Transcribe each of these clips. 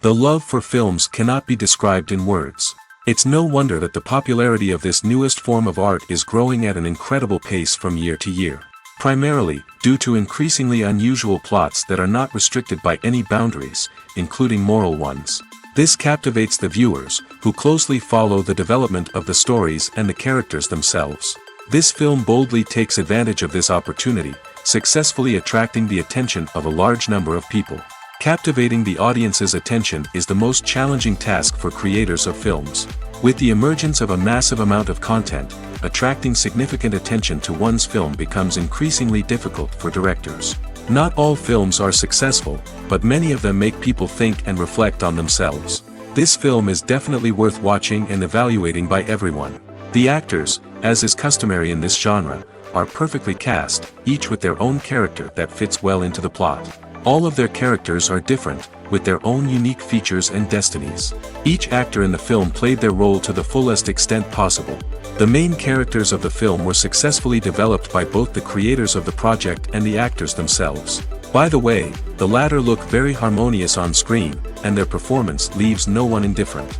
The love for films cannot be described in words. It's no wonder that the popularity of this newest form of art is growing at an incredible pace from year to year. Primarily, due to increasingly unusual plots that are not restricted by any boundaries, including moral ones. This captivates the viewers, who closely follow the development of the stories and the characters themselves. This film boldly takes advantage of this opportunity, successfully attracting the attention of a large number of people. Captivating the audience's attention is the most challenging task for creators of films. With the emergence of a massive amount of content, attracting significant attention to one's film becomes increasingly difficult for directors. Not all films are successful, but many of them make people think and reflect on themselves. This film is definitely worth watching and evaluating by everyone. The actors, as is customary in this genre, are perfectly cast, each with their own character that fits well into the plot. All of their characters are different, with their own unique features and destinies. Each actor in the film played their role to the fullest extent possible. The main characters of the film were successfully developed by both the creators of the project and the actors themselves. By the way, the latter look very harmonious on screen, and their performance leaves no one indifferent.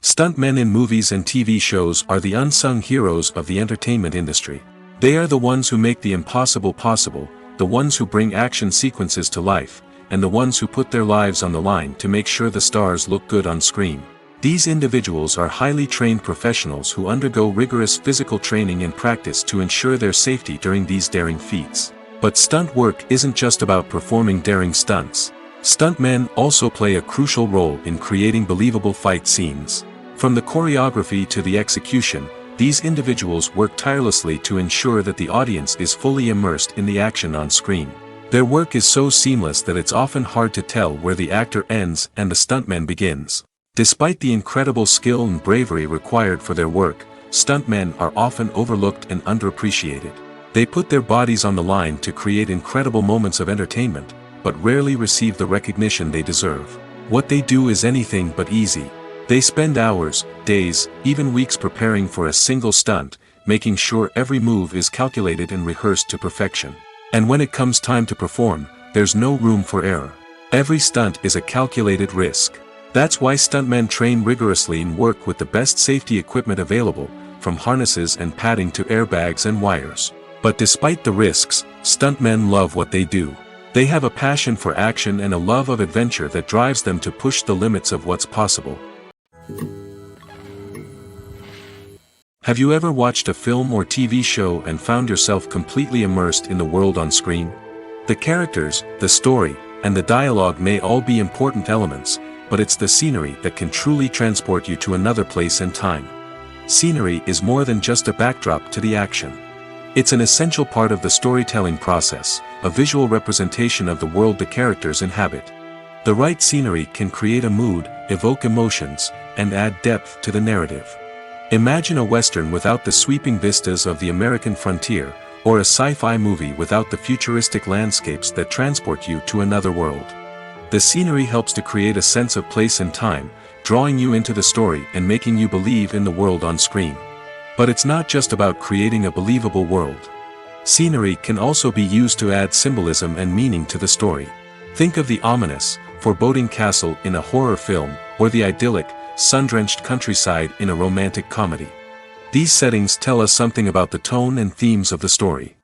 Stuntmen in movies and TV shows are the unsung heroes of the entertainment industry. They are the ones who make the impossible possible, the ones who bring action sequences to life, and the ones who put their lives on the line to make sure the stars look good on screen. These individuals are highly trained professionals who undergo rigorous physical training and practice to ensure their safety during these daring feats. But stunt work isn't just about performing daring stunts. Stuntmen also play a crucial role in creating believable fight scenes. From the choreography to the execution, these individuals work tirelessly to ensure that the audience is fully immersed in the action on screen. Their work is so seamless that it's often hard to tell where the actor ends and the stuntman begins. Despite the incredible skill and bravery required for their work, stuntmen are often overlooked and underappreciated. They put their bodies on the line to create incredible moments of entertainment, but rarely receive the recognition they deserve. What they do is anything but easy. They spend hours, days, even weeks preparing for a single stunt, making sure every move is calculated and rehearsed to perfection. And when it comes time to perform, there's no room for error. Every stunt is a calculated risk. That's why stuntmen train rigorously and work with the best safety equipment available, from harnesses and padding to airbags and wires. But despite the risks, stuntmen love what they do. They have a passion for action and a love of adventure that drives them to push the limits of what's possible. Have you ever watched a film or TV show and found yourself completely immersed in the world on screen? The characters, the story, and the dialogue may all be important elements, but it's the scenery that can truly transport you to another place and time. Scenery is more than just a backdrop to the action. It's an essential part of the storytelling process, a visual representation of the world the characters inhabit. The right scenery can create a mood, evoke emotions, and add depth to the narrative. Imagine a Western without the sweeping vistas of the American frontier, or a sci-fi movie without the futuristic landscapes that transport you to another world. The scenery helps to create a sense of place and time, drawing you into the story and making you believe in the world on screen. But it's not just about creating a believable world. Scenery can also be used to add symbolism and meaning to the story. Think of the ominous, foreboding castle in a horror film, or the idyllic, sun-drenched countryside in a romantic comedy. These settings tell us something about the tone and themes of the story.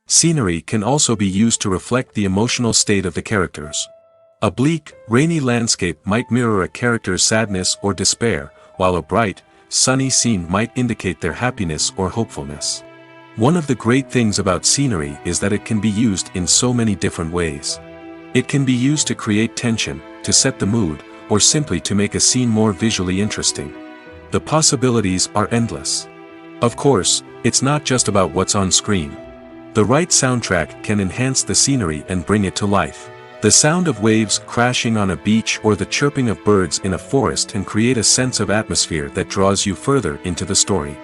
Scenery can also be used to reflect the emotional state of the characters. A bleak, rainy landscape might mirror a character's sadness or despair, while a bright, sunny scene might indicate their happiness or hopefulness. One of the great things about scenery is that it can be used in so many different ways. It can be used to create tension, to set the mood, or simply to make a scene more visually interesting. The possibilities are endless. Of course, it's not just about what's on screen. The right soundtrack can enhance the scenery and bring it to life. The sound of waves crashing on a beach or the chirping of birds in a forest can create a sense of atmosphere that draws you further into the story.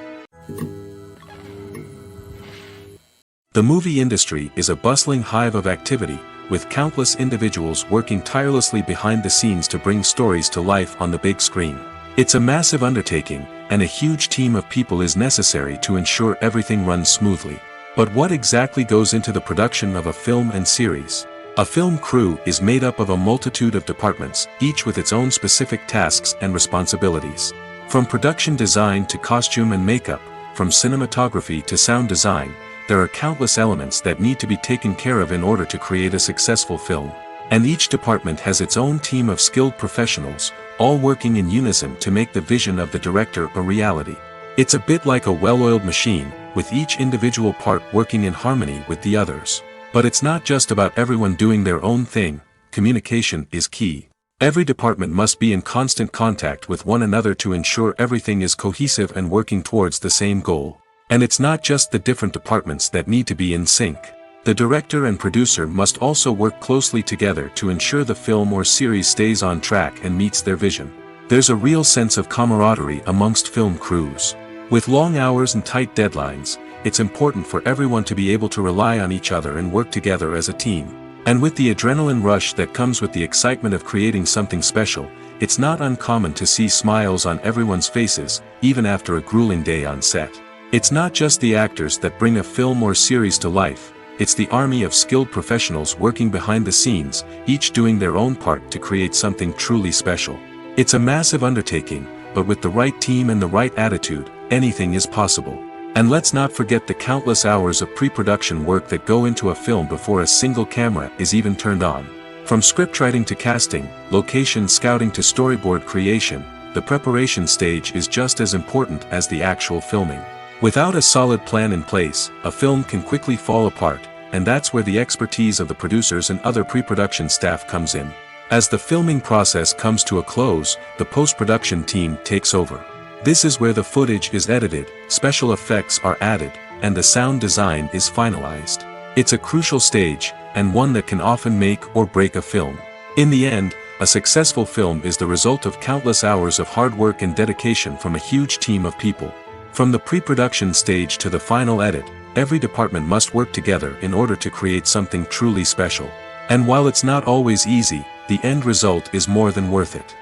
The movie industry is a bustling hive of activity, with countless individuals working tirelessly behind the scenes to bring stories to life on the big screen. It's a massive undertaking, and a huge team of people is necessary to ensure everything runs smoothly. But what exactly goes into the production of a film and series? A film crew is made up of a multitude of departments, each with its own specific tasks and responsibilities. From production design to costume and makeup, from cinematography to sound design, there are countless elements that need to be taken care of in order to create a successful film. And each department has its own team of skilled professionals, all working in unison to make the vision of the director a reality. It's a bit like a well-oiled machine, with each individual part working in harmony with the others. But it's not just about everyone doing their own thing. Communication is key. Every department must be in constant contact with one another to ensure everything is cohesive and working towards the same goal. And it's not just the different departments that need to be in sync. The director and producer must also work closely together to ensure the film or series stays on track and meets their vision. There's a real sense of camaraderie amongst film crews. With long hours and tight deadlines, it's important for everyone to be able to rely on each other and work together as a team. And with the adrenaline rush that comes with the excitement of creating something special, it's not uncommon to see smiles on everyone's faces, even after a grueling day on set. It's not just the actors that bring a film or series to life. It's the army of skilled professionals working behind the scenes, each doing their own part to create something truly special. It's a massive undertaking, but with the right team and the right attitude, anything is possible. And let's not forget the countless hours of pre-production work that go into a film before a single camera is even turned on. From scriptwriting to casting, location scouting to storyboard creation, the preparation stage is just as important as the actual filming. Without a solid plan in place, a film can quickly fall apart, and that's where the expertise of the producers and other pre-production staff comes in. As the filming process comes to a close, the post-production team takes over. This is where the footage is edited, special effects are added, and the sound design is finalized. It's a crucial stage, and one that can often make or break a film. In the end, a successful film is the result of countless hours of hard work and dedication from a huge team of people. From the pre-production stage to the final edit, every department must work together in order to create something truly special. And while it's not always easy, the end result is more than worth it.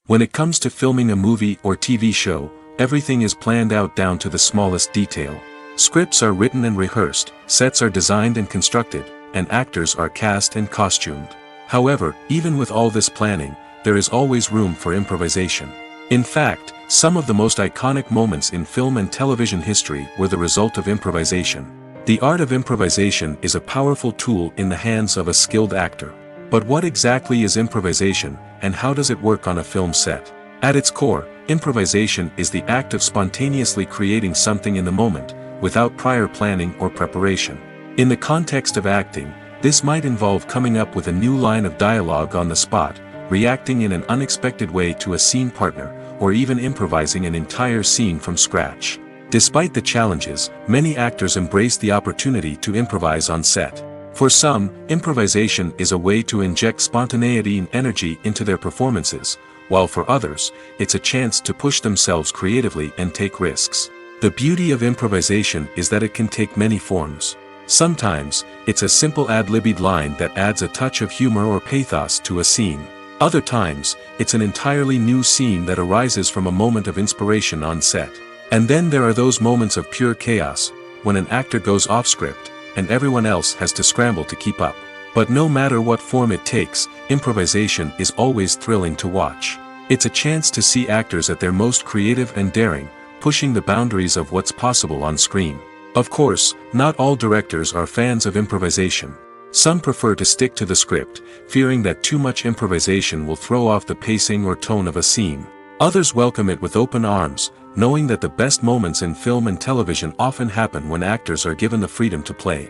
When it comes to filming a movie or TV show, everything is planned out down to the smallest detail. Scripts are written and rehearsed, sets are designed and constructed, and actors are cast and costumed. However, even with all this planning, there is always room for improvisation. In fact, some of the most iconic moments in film and television history were the result of improvisation. The art of improvisation is a powerful tool in the hands of a skilled actor. But what exactly is improvisation, and how does it work on a film set? At its core, improvisation is the act of spontaneously creating something in the moment, without prior planning or preparation. In the context of acting, this might involve coming up with a new line of dialogue on the spot, reacting in an unexpected way to a scene partner, or even improvising an entire scene from scratch. Despite the challenges, many actors embrace the opportunity to improvise on set. For some, improvisation is a way to inject spontaneity and energy into their performances, while for others, it's a chance to push themselves creatively and take risks. The beauty of improvisation is that it can take many forms. Sometimes, it's a simple ad-libbed line that adds a touch of humor or pathos to a scene. Other times, it's an entirely new scene that arises from a moment of inspiration on set. And then there are those moments of pure chaos, when an actor goes off script, and everyone else has to scramble to keep up. But no matter what form it takes, improvisation is always thrilling to watch. It's a chance to see actors at their most creative and daring, pushing the boundaries of what's possible on screen. Of course, not all directors are fans of improvisation. Some prefer to stick to the script, fearing that too much improvisation will throw off the pacing or tone of a scene. Others welcome it with open arms, knowing that the best moments in film and television often happen when actors are given the freedom to play.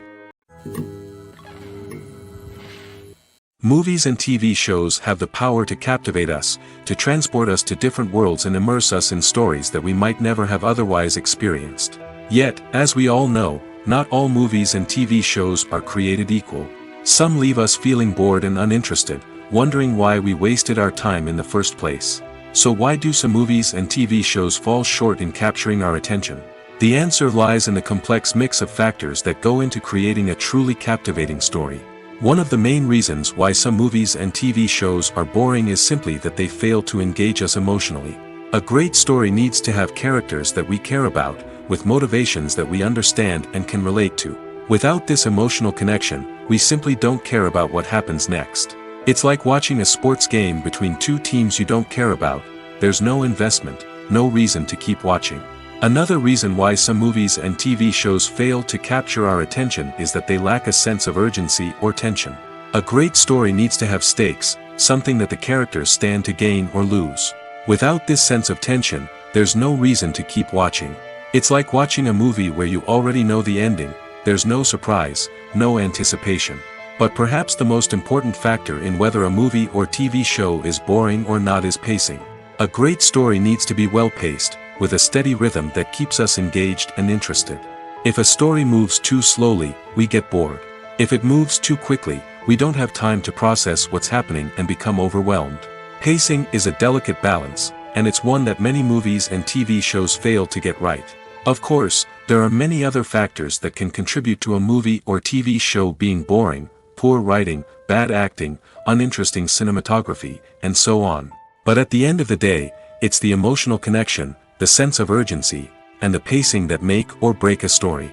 Movies and TV shows have the power to captivate us, to transport us to different worlds and immerse us in stories that we might never have otherwise experienced. Yet, as we all know, not all movies and TV shows are created equal. Some leave us feeling bored and uninterested, wondering why we wasted our time in the first place. So why do some movies and TV shows fall short in capturing our attention? The answer lies in the complex mix of factors that go into creating a truly captivating story. One of the main reasons why some movies and TV shows are boring is simply that they fail to engage us emotionally. A great story needs to have characters that we care about, with motivations that we understand and can relate to. Without this emotional connection, we simply don't care about what happens next. It's like watching a sports game between two teams you don't care about. There's no investment, no reason to keep watching. Another reason why some movies and TV shows fail to capture our attention is that they lack a sense of urgency or tension. A great story needs to have stakes, something that the characters stand to gain or lose. Without this sense of tension, there's no reason to keep watching. It's like watching a movie where you already know the ending. There's no surprise, no anticipation. But perhaps the most important factor in whether a movie or TV show is boring or not is pacing. A great story needs to be well-paced, with a steady rhythm that keeps us engaged and interested. If a story moves too slowly, we get bored. If it moves too quickly, we don't have time to process what's happening and become overwhelmed. Pacing is a delicate balance, and it's one that many movies and TV shows fail to get right. Of course, there are many other factors that can contribute to a movie or TV show being boring: poor writing, bad acting, uninteresting cinematography, and so on. But at the end of the day, it's the emotional connection, the sense of urgency, and the pacing that make or break a story.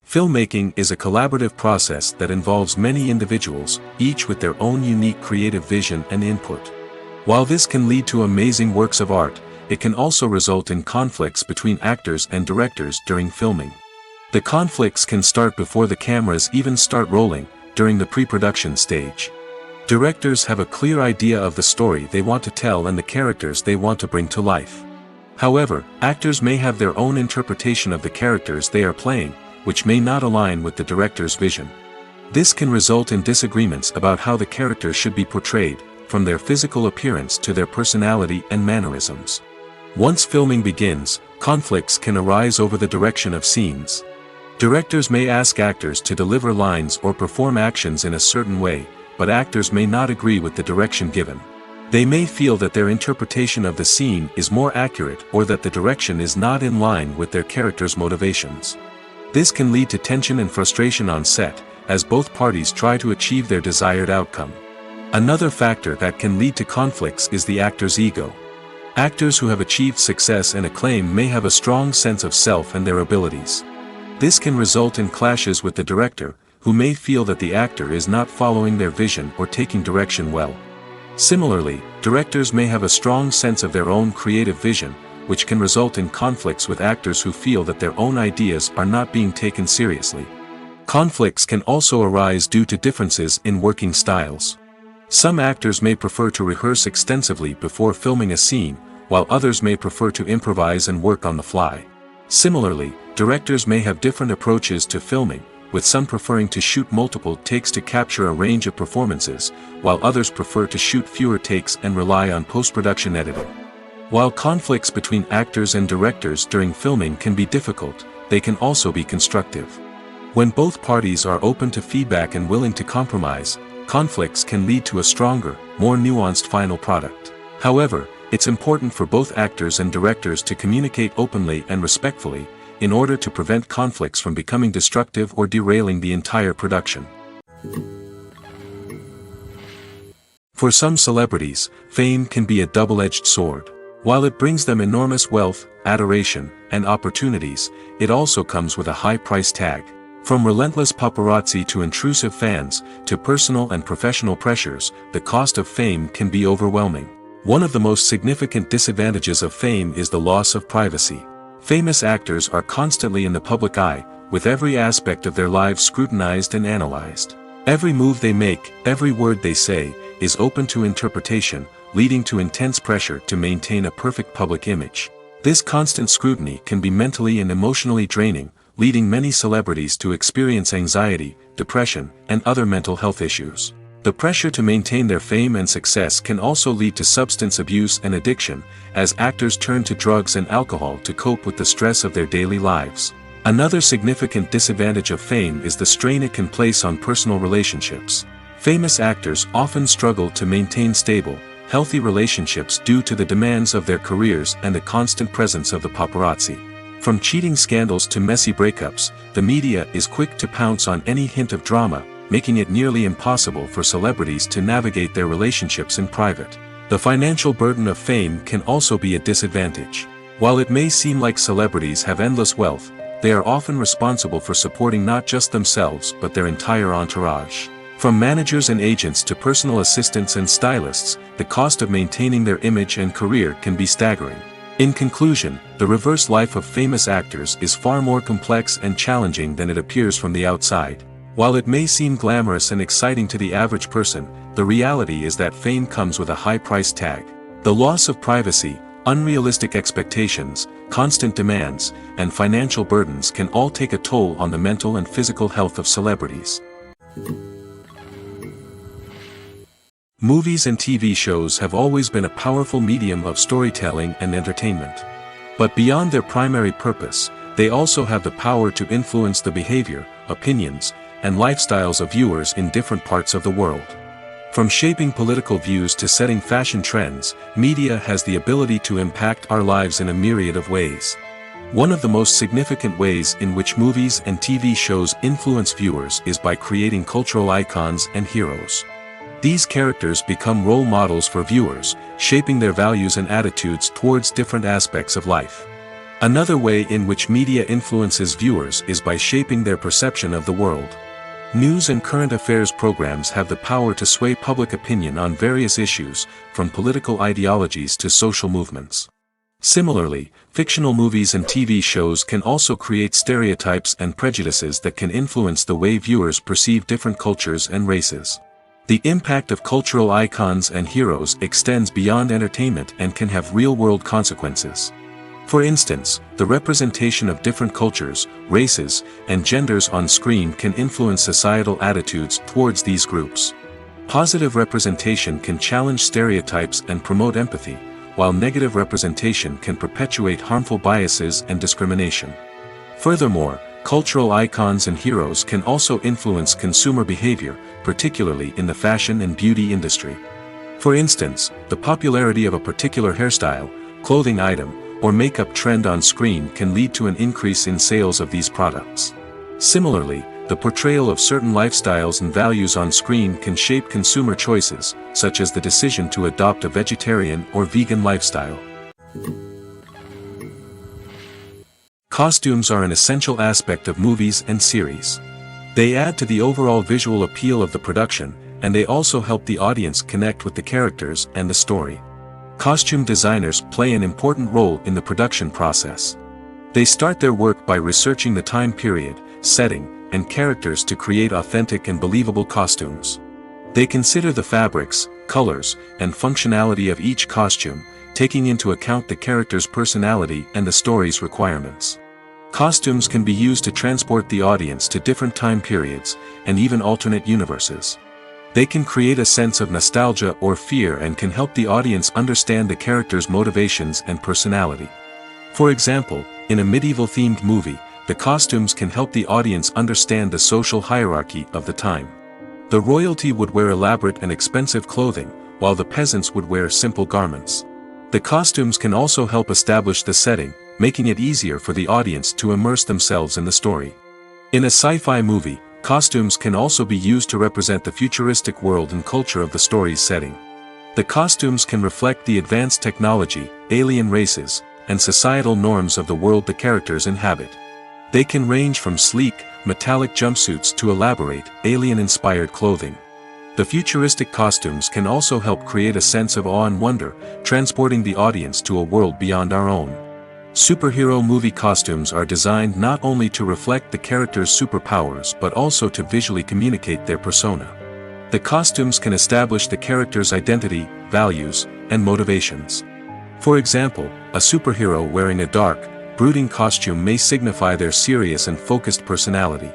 Filmmaking is a collaborative process that involves many individuals, each with their own unique creative vision and input. While this can lead to amazing works of art, it can also result in conflicts between actors and directors during filming. The conflicts can start before the cameras even start rolling, during the pre-production stage. Directors have a clear idea of the story they want to tell and the characters they want to bring to life. However, actors may have their own interpretation of the characters they are playing, which may not align with the director's vision. This can result in disagreements about how the characters should be portrayed, from their physical appearance to their personality and mannerisms. Once filming begins, conflicts can arise over the direction of scenes. Directors may ask actors to deliver lines or perform actions in a certain way, but actors may not agree with the direction given. They may feel that their interpretation of the scene is more accurate or that the direction is not in line with their character's motivations. This can lead to tension and frustration on set, as both parties try to achieve their desired outcome. Another factor that can lead to conflicts is the actor's ego. Actors who have achieved success and acclaim may have a strong sense of self and their abilities. This can result in clashes with the director, who may feel that the actor is not following their vision or taking direction well. Similarly, directors may have a strong sense of their own creative vision, which can result in conflicts with actors who feel that their own ideas are not being taken seriously. Conflicts can also arise due to differences in working styles. Some actors may prefer to rehearse extensively before filming a scene, while others may prefer to improvise and work on the fly. Similarly, directors may have different approaches to filming, with some preferring to shoot multiple takes to capture a range of performances, while others prefer to shoot fewer takes and rely on post-production editing. While conflicts between actors and directors during filming can be difficult, they can also be constructive. When both parties are open to feedback and willing to compromise, conflicts can lead to a stronger, more nuanced final product. However, it's important for both actors and directors to communicate openly and respectfully, in order to prevent conflicts from becoming destructive or derailing the entire production. For some celebrities, fame can be a double-edged sword. While it brings them enormous wealth, adoration, and opportunities, it also comes with a high price tag. From relentless paparazzi to intrusive fans, to personal and professional pressures, the cost of fame can be overwhelming. One of the most significant disadvantages of fame is the loss of privacy. Famous actors are constantly in the public eye, with every aspect of their lives scrutinized and analyzed. Every move they make, every word they say, is open to interpretation, leading to intense pressure to maintain a perfect public image. This constant scrutiny can be mentally and emotionally draining, leading many celebrities to experience anxiety, depression, and other mental health issues. The pressure to maintain their fame and success can also lead to substance abuse and addiction, as actors turn to drugs and alcohol to cope with the stress of their daily lives. Another significant disadvantage of fame is the strain it can place on personal relationships. Famous actors often struggle to maintain stable, healthy relationships due to the demands of their careers and the constant presence of the paparazzi. From cheating scandals to messy breakups, the media is quick to pounce on any hint of drama, making it nearly impossible for celebrities to navigate their relationships in private. The financial burden of fame can also be a disadvantage. While it may seem like celebrities have endless wealth, they are often responsible for supporting not just themselves but their entire entourage. From managers and agents to personal assistants and stylists, the cost of maintaining their image and career can be staggering. In conclusion, the reverse life of famous actors is far more complex and challenging than it appears from the outside. While it may seem glamorous and exciting to the average person, the reality is that fame comes with a high price tag. The loss of privacy, unrealistic expectations, constant demands, and financial burdens can all take a toll on the mental and physical health of celebrities. Movies and TV shows have always been a powerful medium of storytelling and entertainment. But beyond their primary purpose, they also have the power to influence the behavior, opinions, and lifestyles of viewers in different parts of the world. From shaping political views to setting fashion trends, media has the ability to impact our lives in a myriad of ways. One of the most significant ways in which movies and TV shows influence viewers is by creating cultural icons and heroes. These characters become role models for viewers, shaping their values and attitudes towards different aspects of life. Another way in which media influences viewers is by shaping their perception of the world. News and current affairs programs have the power to sway public opinion on various issues, from political ideologies to social movements. Similarly, fictional movies and TV shows can also create stereotypes and prejudices that can influence the way viewers perceive different cultures and races. The impact of cultural icons and heroes extends beyond entertainment and can have real-world consequences. For instance, the representation of different cultures, races, and genders on screen can influence societal attitudes towards these groups. Positive representation can challenge stereotypes and promote empathy, while negative representation can perpetuate harmful biases and discrimination. Furthermore, cultural icons and heroes can also influence consumer behavior, particularly in the fashion and beauty industry. For instance, the popularity of a particular hairstyle, clothing item, or makeup trend on screen can lead to an increase in sales of these products. Similarly, the portrayal of certain lifestyles and values on screen can shape consumer choices, such as the decision to adopt a vegetarian or vegan lifestyle. Costumes are an essential aspect of movies and series. They add to the overall visual appeal of the production, and they also help the audience connect with the characters and the story. Costume designers play an important role in the production process. They start their work by researching the time period, setting, and characters to create authentic and believable costumes. They consider the fabrics, colors, and functionality of each costume, taking into account the character's personality and the story's requirements. Costumes can be used to transport the audience to different time periods, and even alternate universes. They can create a sense of nostalgia or fear and can help the audience understand the character's motivations and personality. For example, in a medieval-themed movie, the costumes can help the audience understand the social hierarchy of the time. The royalty would wear elaborate and expensive clothing, while the peasants would wear simple garments. The costumes can also help establish the setting, making it easier for the audience to immerse themselves in the story. In a sci-fi movie, costumes can also be used to represent the futuristic world and culture of the story's setting. The costumes can reflect the advanced technology, alien races, and societal norms of the world the characters inhabit. They can range from sleek, metallic jumpsuits to elaborate, alien-inspired clothing. The futuristic costumes can also help create a sense of awe and wonder, transporting the audience to a world beyond our own. Superhero movie costumes are designed not only to reflect the character's superpowers but also to visually communicate their persona. The costumes can establish the character's identity, values, and motivations. For example, a superhero wearing a dark, brooding costume may signify their serious and focused personality.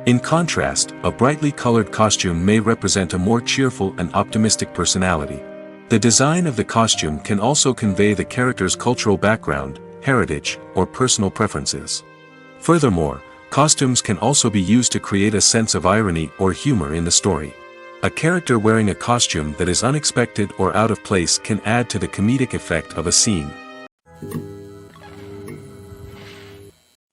In contrast, a brightly colored costume may represent a more cheerful and optimistic personality. The design of the costume can also convey the character's cultural background, heritage, or personal preferences. Furthermore, costumes can also be used to create a sense of irony or humor in the story. A character wearing a costume that is unexpected or out of place can add to the comedic effect of a scene.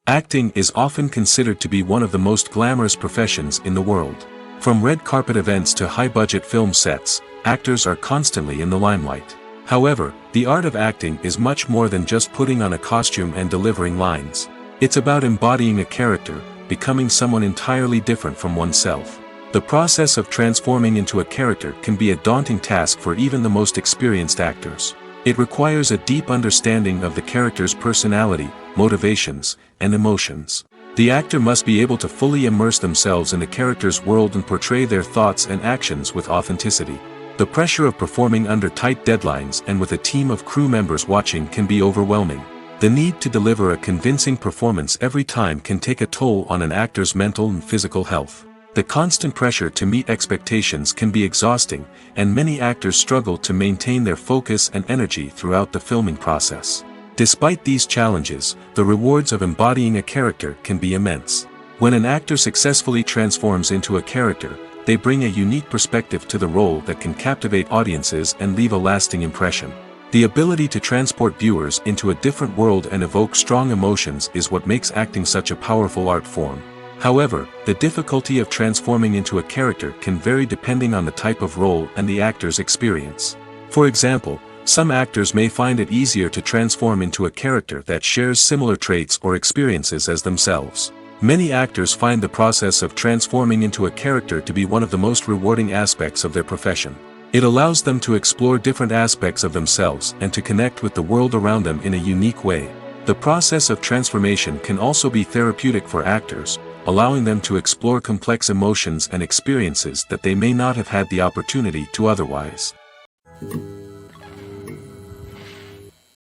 Acting is often considered to be one of the most glamorous professions in the world. From red carpet events to high-budget film sets, actors are constantly in the limelight. However, the art of acting is much more than just putting on a costume and delivering lines. It's about embodying a character, becoming someone entirely different from oneself. The process of transforming into a character can be a daunting task for even the most experienced actors. It requires a deep understanding of the character's personality, motivations, and emotions. The actor must be able to fully immerse themselves in the character's world and portray their thoughts and actions with authenticity. The pressure of performing under tight deadlines and with a team of crew members watching can be overwhelming. The need to deliver a convincing performance every time can take a toll on an actor's mental and physical health. The constant pressure to meet expectations can be exhausting, and many actors struggle to maintain their focus and energy throughout the filming process. Despite these challenges, the rewards of embodying a character can be immense. When an actor successfully transforms into a character, they bring a unique perspective to the role that can captivate audiences and leave a lasting impression. The ability to transport viewers into a different world and evoke strong emotions is what makes acting such a powerful art form. However, the difficulty of transforming into a character can vary depending on the type of role and the actor's experience. For example, some actors may find it easier to transform into a character that shares similar traits or experiences as themselves. Many actors find the process of transforming into a character to be one of the most rewarding aspects of their profession. It allows them to explore different aspects of themselves and to connect with the world around them in a unique way. The process of transformation can also be therapeutic for actors, allowing them to explore complex emotions and experiences that they may not have had the opportunity to otherwise.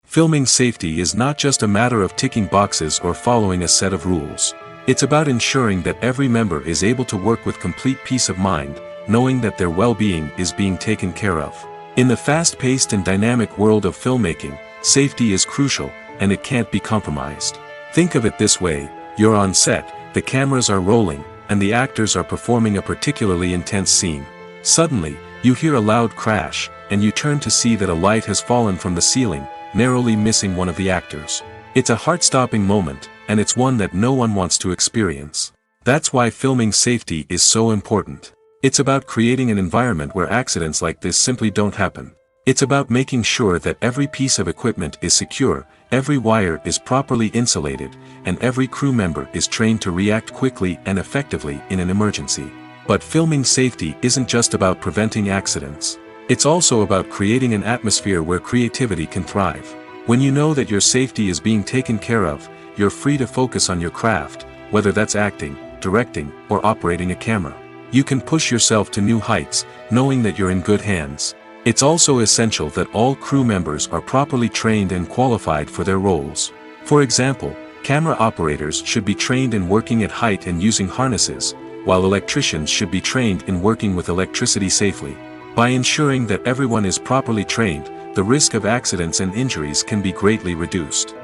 Filming safety is not just a matter of ticking boxes or following a set of rules. It's about ensuring that every member is able to work with complete peace of mind, knowing that their well-being is being taken care of. In the fast-paced and dynamic world of filmmaking, safety is crucial, and it can't be compromised. Think of it this way: you're on set, the cameras are rolling, and the actors are performing a particularly intense scene. Suddenly, you hear a loud crash, and you turn to see that a light has fallen from the ceiling, narrowly missing one of the actors. It's a heart-stopping moment, and it's one that no one wants to experience. That's why filming safety is so important. It's about creating an environment where accidents like this simply don't happen. It's about making sure that every piece of equipment is secure, every wire is properly insulated, and every crew member is trained to react quickly and effectively in an emergency. But filming safety isn't just about preventing accidents. It's also about creating an atmosphere where creativity can thrive. When you know that your safety is being taken care of, you're free to focus on your craft, whether that's acting, directing, or operating a camera. You can push yourself to new heights, knowing that you're in good hands. It's also essential that all crew members are properly trained and qualified for their roles. For example, camera operators should be trained in working at height and using harnesses, while electricians should be trained in working with electricity safely. By ensuring that everyone is properly trained, the risk of accidents and injuries can be greatly reduced.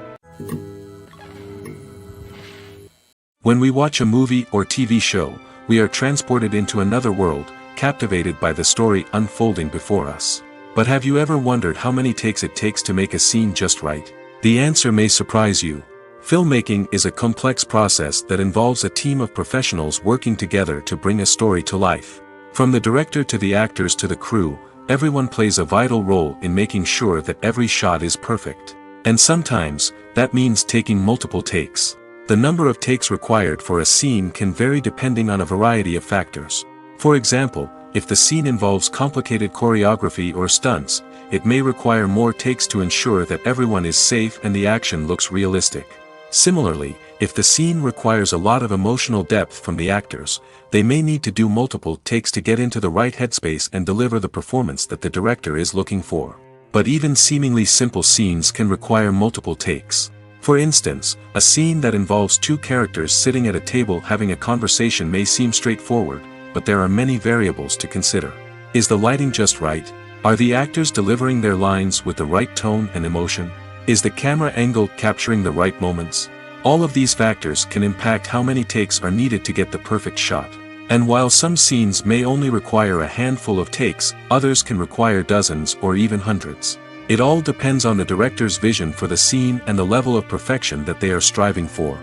When we watch a movie or TV show, we are transported into another world, captivated by the story unfolding before us. But have you ever wondered how many takes it takes to make a scene just right? The answer may surprise you. Filmmaking is a complex process that involves a team of professionals working together to bring a story to life. From the director to the actors to the crew, everyone plays a vital role in making sure that every shot is perfect. And sometimes, that means taking multiple takes. The number of takes required for a scene can vary depending on a variety of factors. For example, if the scene involves complicated choreography or stunts, it may require more takes to ensure that everyone is safe and the action looks realistic. Similarly, if the scene requires a lot of emotional depth from the actors, they may need to do multiple takes to get into the right headspace and deliver the performance that the director is looking for. But even seemingly simple scenes can require multiple takes. For instance, a scene that involves two characters sitting at a table having a conversation may seem straightforward, but there are many variables to consider. Is the lighting just right? Are the actors delivering their lines with the right tone and emotion? Is the camera angle capturing the right moments? All of these factors can impact how many takes are needed to get the perfect shot. And while some scenes may only require a handful of takes, others can require dozens or even hundreds. It all depends on the director's vision for the scene and the level of perfection that they are striving for.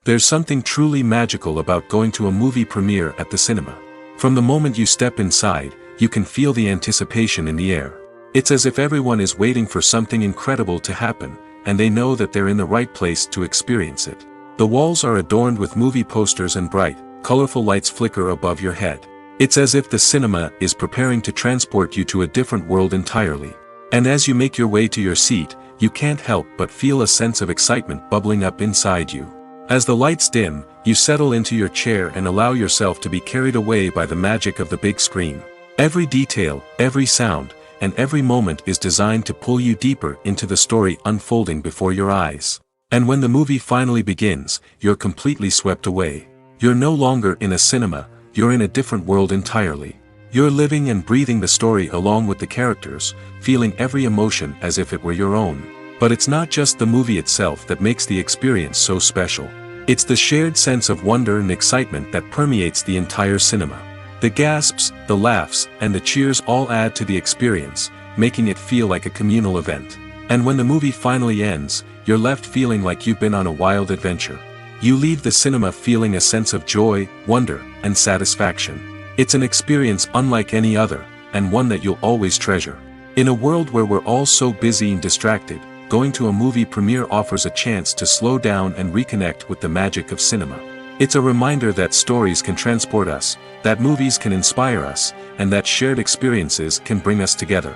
There's something truly magical about going to a movie premiere at the cinema. From the moment you step inside, you can feel the anticipation in the air. It's as if everyone is waiting for something incredible to happen, and they know that they're in the right place to experience it. The walls are adorned with movie posters and bright, colorful lights flicker above your head. It's as if the cinema is preparing to transport you to a different world entirely. And as you make your way to your seat, you can't help but feel a sense of excitement bubbling up inside you. As the lights dim, you settle into your chair and allow yourself to be carried away by the magic of the big screen. Every detail, every sound, and every moment is designed to pull you deeper into the story unfolding before your eyes. And when the movie finally begins, you're completely swept away. You're no longer in a cinema, you're in a different world entirely. You're living and breathing the story along with the characters, feeling every emotion as if it were your own. But it's not just the movie itself that makes the experience so special. It's the shared sense of wonder and excitement that permeates the entire cinema. The gasps, the laughs, and the cheers all add to the experience, making it feel like a communal event. And when the movie finally ends, you're left feeling like you've been on a wild adventure. You leave the cinema feeling a sense of joy, wonder, and satisfaction. It's an experience unlike any other, and one that you'll always treasure. In a world where we're all so busy and distracted, going to a movie premiere offers a chance to slow down and reconnect with the magic of cinema. It's a reminder that stories can transport us, that movies can inspire us, and that shared experiences can bring us together.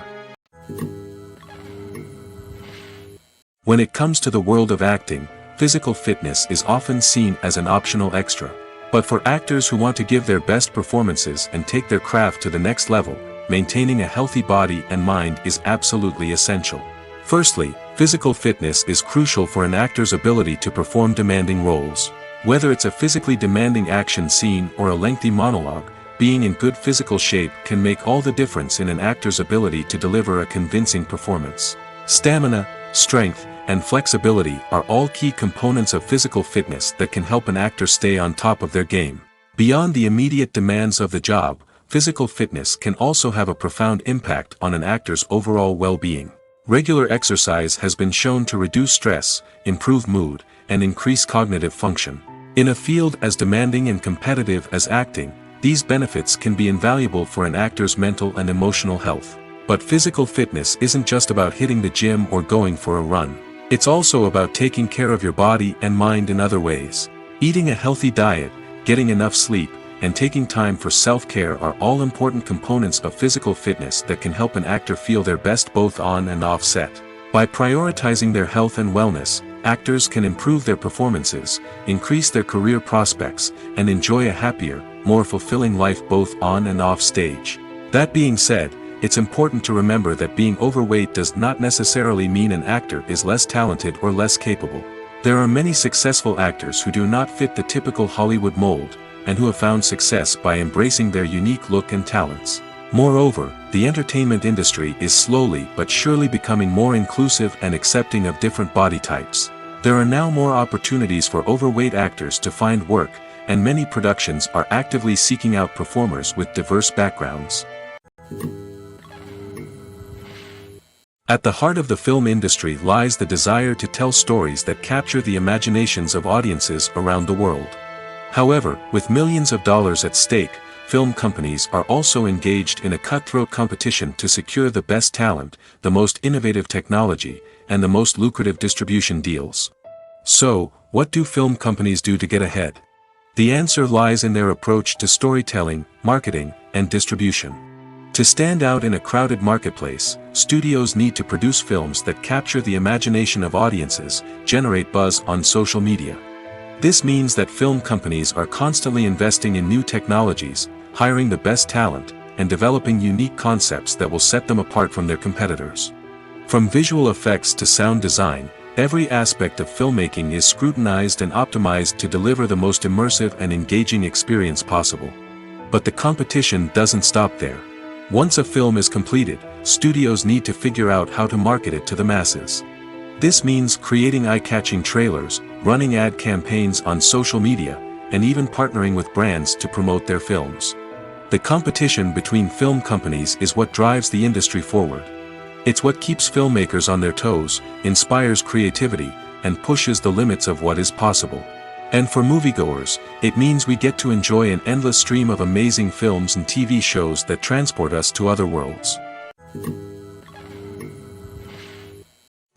When it comes to the world of acting, physical fitness is often seen as an optional extra. But for actors who want to give their best performances and take their craft to the next level, maintaining a healthy body and mind is absolutely essential. Firstly, physical fitness is crucial for an actor's ability to perform demanding roles. Whether it's a physically demanding action scene or a lengthy monologue, being in good physical shape can make all the difference in an actor's ability to deliver a convincing performance. Stamina, strength, and flexibility are all key components of physical fitness that can help an actor stay on top of their game. Beyond the immediate demands of the job, physical fitness can also have a profound impact on an actor's overall well-being. Regular exercise has been shown to reduce stress, improve mood, and increase cognitive function. In a field as demanding and competitive as acting, these benefits can be invaluable for an actor's mental and emotional health. But physical fitness isn't just about hitting the gym or going for a run. It's also about taking care of your body and mind in other ways. Eating a healthy diet, getting enough sleep, and taking time for self-care are all important components of physical fitness that can help an actor feel their best both on and off set. By prioritizing their health and wellness, actors can improve their performances, increase their career prospects, and enjoy a happier, more fulfilling life both on and off stage. That being said, it's important to remember that being overweight does not necessarily mean an actor is less talented or less capable. There are many successful actors who do not fit the typical Hollywood mold, and who have found success by embracing their unique look and talents. Moreover, the entertainment industry is slowly but surely becoming more inclusive and accepting of different body types. There are now more opportunities for overweight actors to find work, and many productions are actively seeking out performers with diverse backgrounds. At the heart of the film industry lies the desire to tell stories that capture the imaginations of audiences around the world. However, with millions of dollars at stake, film companies are also engaged in a cutthroat competition to secure the best talent, the most innovative technology, and the most lucrative distribution deals. So, what do film companies do to get ahead? The answer lies in their approach to storytelling, marketing, and distribution. To stand out in a crowded marketplace, studios need to produce films that capture the imagination of audiences, generate buzz on social media. This means that film companies are constantly investing in new technologies, hiring the best talent, and developing unique concepts that will set them apart from their competitors. From visual effects to sound design, every aspect of filmmaking is scrutinized and optimized to deliver the most immersive and engaging experience possible. But the competition doesn't stop there. Once a film is completed, studios need to figure out how to market it to the masses. This means creating eye-catching trailers, running ad campaigns on social media, and even partnering with brands to promote their films. The competition between film companies is what drives the industry forward. It's what keeps filmmakers on their toes, inspires creativity, and pushes the limits of what is possible. And for moviegoers, it means we get to enjoy an endless stream of amazing films and TV shows that transport us to other worlds.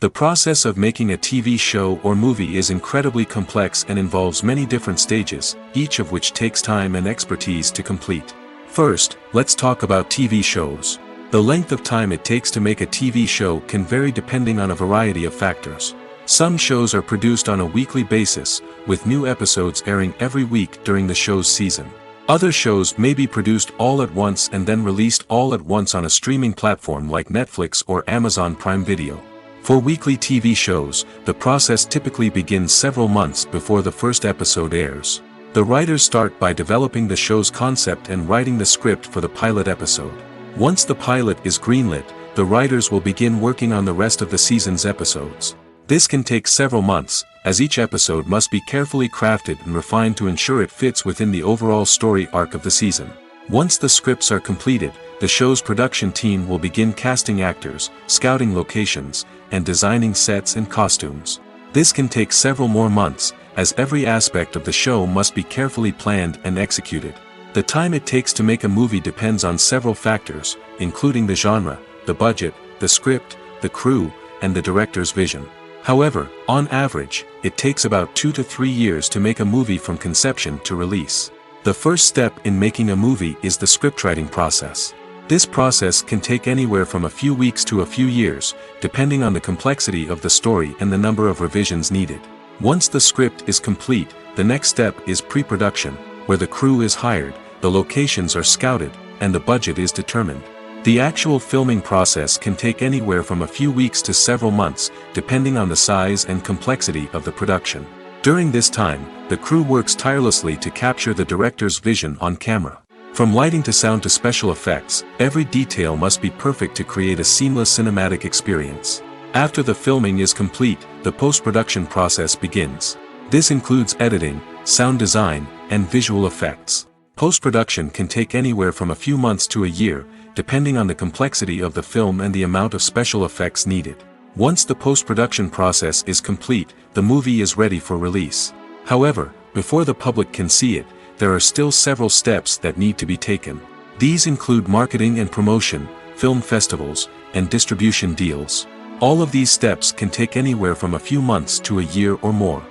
The process of making a TV show or movie is incredibly complex and involves many different stages, each of which takes time and expertise to complete. First, let's talk about TV shows. The length of time it takes to make a TV show can vary depending on a variety of factors. Some shows are produced on a weekly basis, with new episodes airing every week during the show's season. Other shows may be produced all at once and then released all at once on a streaming platform like Netflix or Amazon Prime Video. For weekly TV shows, the process typically begins several months before the first episode airs. The writers start by developing the show's concept and writing the script for the pilot episode. Once the pilot is greenlit, the writers will begin working on the rest of the season's episodes. This can take several months, as each episode must be carefully crafted and refined to ensure it fits within the overall story arc of the season. Once the scripts are completed, the show's production team will begin casting actors, scouting locations, and designing sets and costumes. This can take several more months, as every aspect of the show must be carefully planned and executed. The time it takes to make a movie depends on several factors, including the genre, the budget, the script, the crew, and the director's vision. However, on average, it takes about 2 to 3 years to make a movie from conception to release. The first step in making a movie is the scriptwriting process. This process can take anywhere from a few weeks to a few years, depending on the complexity of the story and the number of revisions needed. Once the script is complete, the next step is pre-production, where the crew is hired, the locations are scouted, and the budget is determined. The actual filming process can take anywhere from a few weeks to several months, depending on the size and complexity of the production. During this time, the crew works tirelessly to capture the director's vision on camera. From lighting to sound to special effects, every detail must be perfect to create a seamless cinematic experience. After the filming is complete, the post-production process begins. This includes editing, sound design, and visual effects. Post-production can take anywhere from a few months to a year, depending on the complexity of the film and the amount of special effects needed. Once the post-production process is complete, the movie is ready for release. However, before the public can see it, there are still several steps that need to be taken. These include marketing and promotion, film festivals, and distribution deals. All of these steps can take anywhere from a few months to a year or more.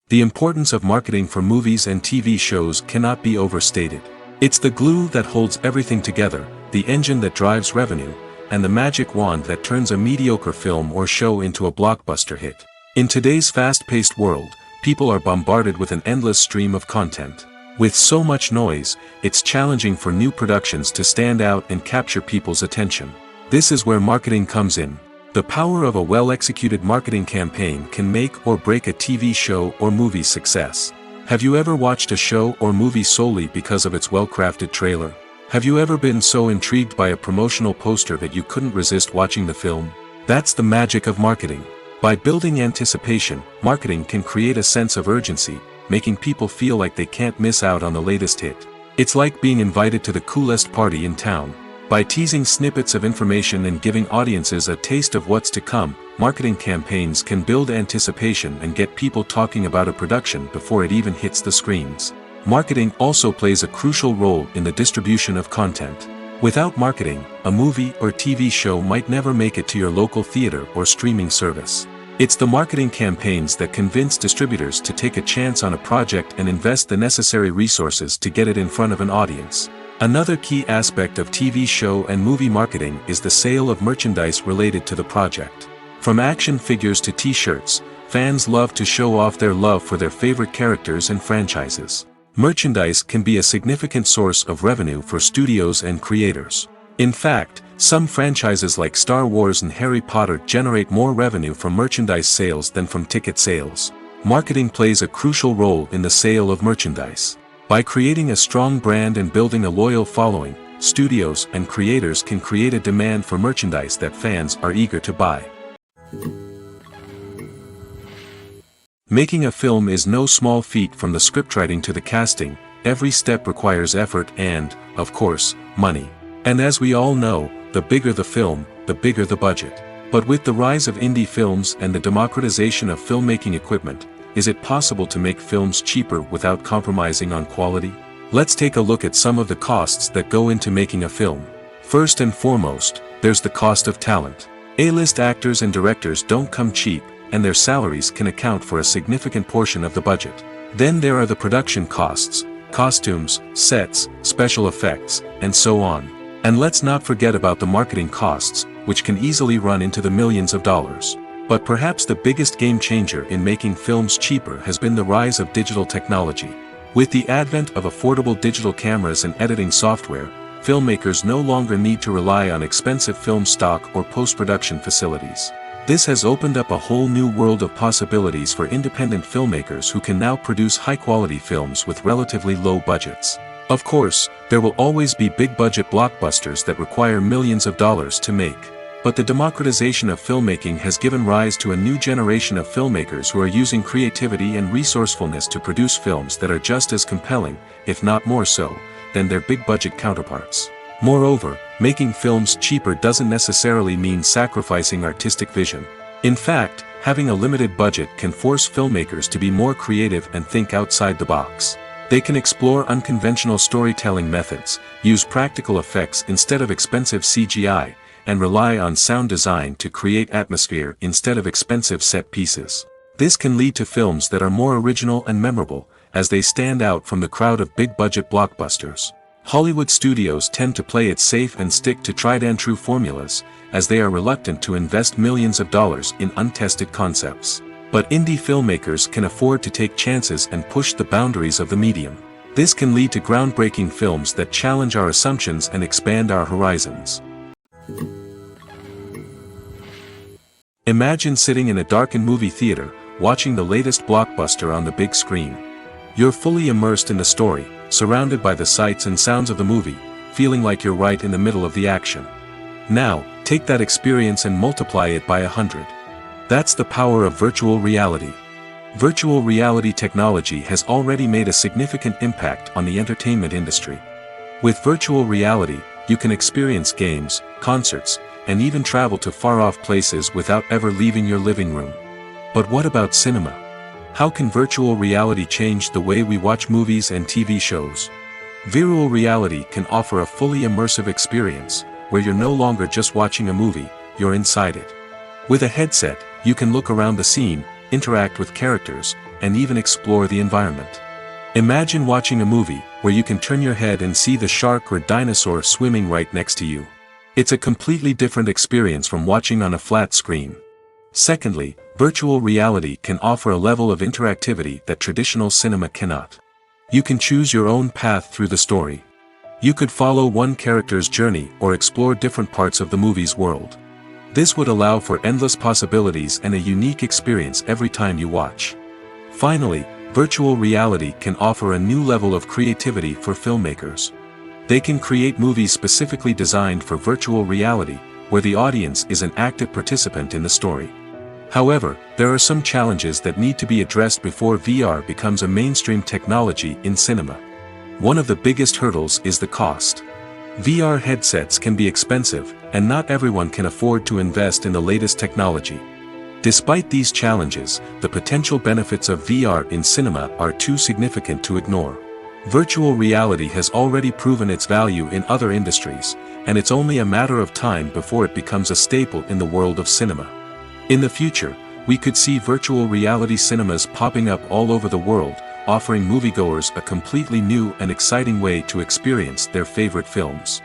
The importance of marketing for movies and TV shows cannot be overstated. It's the glue that holds everything together, the engine that drives revenue, and the magic wand that turns a mediocre film or show into a blockbuster hit. In today's fast-paced world, people are bombarded with an endless stream of content. With so much noise, it's challenging for new productions to stand out and capture people's attention. This is where marketing comes in. The power of a well-executed marketing campaign can make or break a TV show or movie's success. Have you ever watched a show or movie solely because of its well-crafted trailer? Have you ever been so intrigued by a promotional poster that you couldn't resist watching the film? That's the magic of marketing. By building anticipation, marketing can create a sense of urgency, making people feel like they can't miss out on the latest hit. It's like being invited to the coolest party in town. By teasing snippets of information and giving audiences a taste of what's to come, marketing campaigns can build anticipation and get people talking about a production before it even hits the screens. Marketing also plays a crucial role in the distribution of content. Without marketing, a movie or TV show might never make it to your local theater or streaming service. It's the marketing campaigns that convince distributors to take a chance on a project and invest the necessary resources to get it in front of an audience. Another key aspect of TV show and movie marketing is the sale of merchandise related to the project. From action figures to t-shirts, fans love to show off their love for their favorite characters and franchises. Merchandise can be a significant source of revenue for studios and creators. In fact, some franchises like Star Wars and Harry Potter generate more revenue from merchandise sales than from ticket sales. Marketing plays a crucial role in the sale of merchandise. By creating a strong brand and building a loyal following, studios and creators can create a demand for merchandise that fans are eager to buy. Making a film is no small feat. From the scriptwriting to the casting, every step requires effort and, of course, money. And as we all know, the bigger the film, the bigger the budget. But with the rise of indie films and the democratization of filmmaking equipment, is it possible to make films cheaper without compromising on quality? Let's take a look at some of the costs that go into making a film. First and foremost, there's the cost of talent. A-list actors and directors don't come cheap, and their salaries can account for a significant portion of the budget. Then there are the production costs, costumes, sets, special effects, and so on. And let's not forget about the marketing costs, which can easily run into the millions of dollars. But perhaps the biggest game changer in making films cheaper has been the rise of digital technology. With the advent of affordable digital cameras and editing software, filmmakers no longer need to rely on expensive film stock or post-production facilities. This has opened up a whole new world of possibilities for independent filmmakers who can now produce high-quality films with relatively low budgets. Of course, there will always be big-budget blockbusters that require millions of dollars to make. But the democratization of filmmaking has given rise to a new generation of filmmakers who are using creativity and resourcefulness to produce films that are just as compelling, if not more so, than their big-budget counterparts. Moreover, making films cheaper doesn't necessarily mean sacrificing artistic vision. In fact, having a limited budget can force filmmakers to be more creative and think outside the box. They can explore unconventional storytelling methods, use practical effects instead of expensive CGI, and rely on sound design to create atmosphere instead of expensive set pieces. This can lead to films that are more original and memorable, as they stand out from the crowd of big-budget blockbusters. Hollywood studios tend to play it safe and stick to tried-and-true formulas, as they are reluctant to invest millions of dollars in untested concepts. But indie filmmakers can afford to take chances and push the boundaries of the medium. This can lead to groundbreaking films that challenge our assumptions and expand our horizons. Imagine sitting in a darkened movie theater, watching the latest blockbuster on the big screen. You're fully immersed in the story, surrounded by the sights and sounds of the movie, feeling like you're right in the middle of the action. Now, take that experience and multiply it by 100. That's the power of virtual reality. Virtual reality technology has already made a significant impact on the entertainment industry. With virtual reality, you can experience games, concerts, and even travel to far-off places without ever leaving your living room. But what about cinema? How can virtual reality change the way we watch movies and TV shows? Virtual reality can offer a fully immersive experience, where you're no longer just watching a movie, you're inside it. With a headset, you can look around the scene, interact with characters, and even explore the environment. Imagine watching a movie, where you can turn your head and see the shark or dinosaur swimming right next to you. It's a completely different experience from watching on a flat screen. Secondly, virtual reality can offer a level of interactivity that traditional cinema cannot. You can choose your own path through the story. You could follow one character's journey or explore different parts of the movie's world. This would allow for endless possibilities and a unique experience every time you watch. Finally, virtual reality can offer a new level of creativity for filmmakers. They can create movies specifically designed for virtual reality, where the audience is an active participant in the story. However, there are some challenges that need to be addressed before VR becomes a mainstream technology in cinema. One of the biggest hurdles is the cost. VR headsets can be expensive, and not everyone can afford to invest in the latest technology. Despite these challenges, the potential benefits of VR in cinema are too significant to ignore. Virtual reality has already proven its value in other industries, and it's only a matter of time before it becomes a staple in the world of cinema. In the future, we could see virtual reality cinemas popping up all over the world, offering moviegoers a completely new and exciting way to experience their favorite films.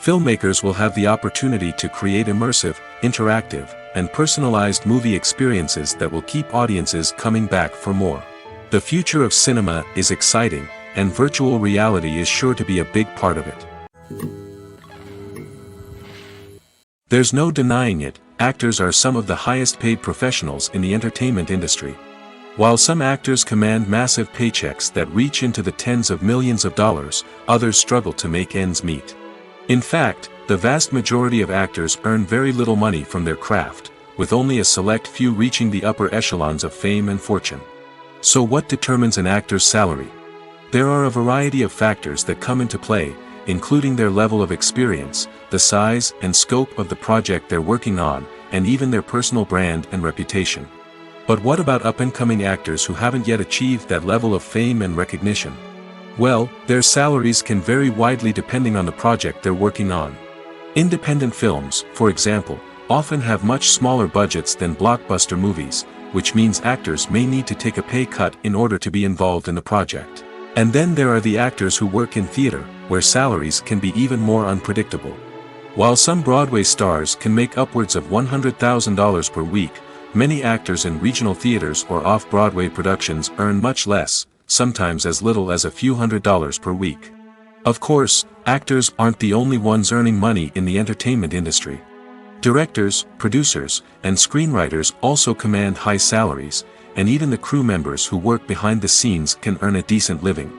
Filmmakers will have the opportunity to create immersive, interactive, and personalized movie experiences that will keep audiences coming back for more. The future of cinema is exciting, and virtual reality is sure to be a big part of it. There's no denying it, actors are some of the highest paid professionals in the entertainment industry. While some actors command massive paychecks that reach into the tens of millions of dollars, others struggle to make ends meet. In fact, the vast majority of actors earn very little money from their craft, with only a select few reaching the upper echelons of fame and fortune. So what determines an actor's salary? There are a variety of factors that come into play, including their level of experience, the size and scope of the project they're working on, and even their personal brand and reputation. But what about up-and-coming actors who haven't yet achieved that level of fame and recognition? Well, their salaries can vary widely depending on the project they're working on. Independent films, for example, often have much smaller budgets than blockbuster movies, which means actors may need to take a pay cut in order to be involved in the project. And then there are the actors who work in theater, where salaries can be even more unpredictable. While some Broadway stars can make upwards of $100,000 per week, many actors in regional theaters or off-Broadway productions earn much less, sometimes as little as a few $100s per week. Of course, actors aren't the only ones earning money in the entertainment industry. Directors, producers, and screenwriters also command high salaries, and even the crew members who work behind the scenes can earn a decent living.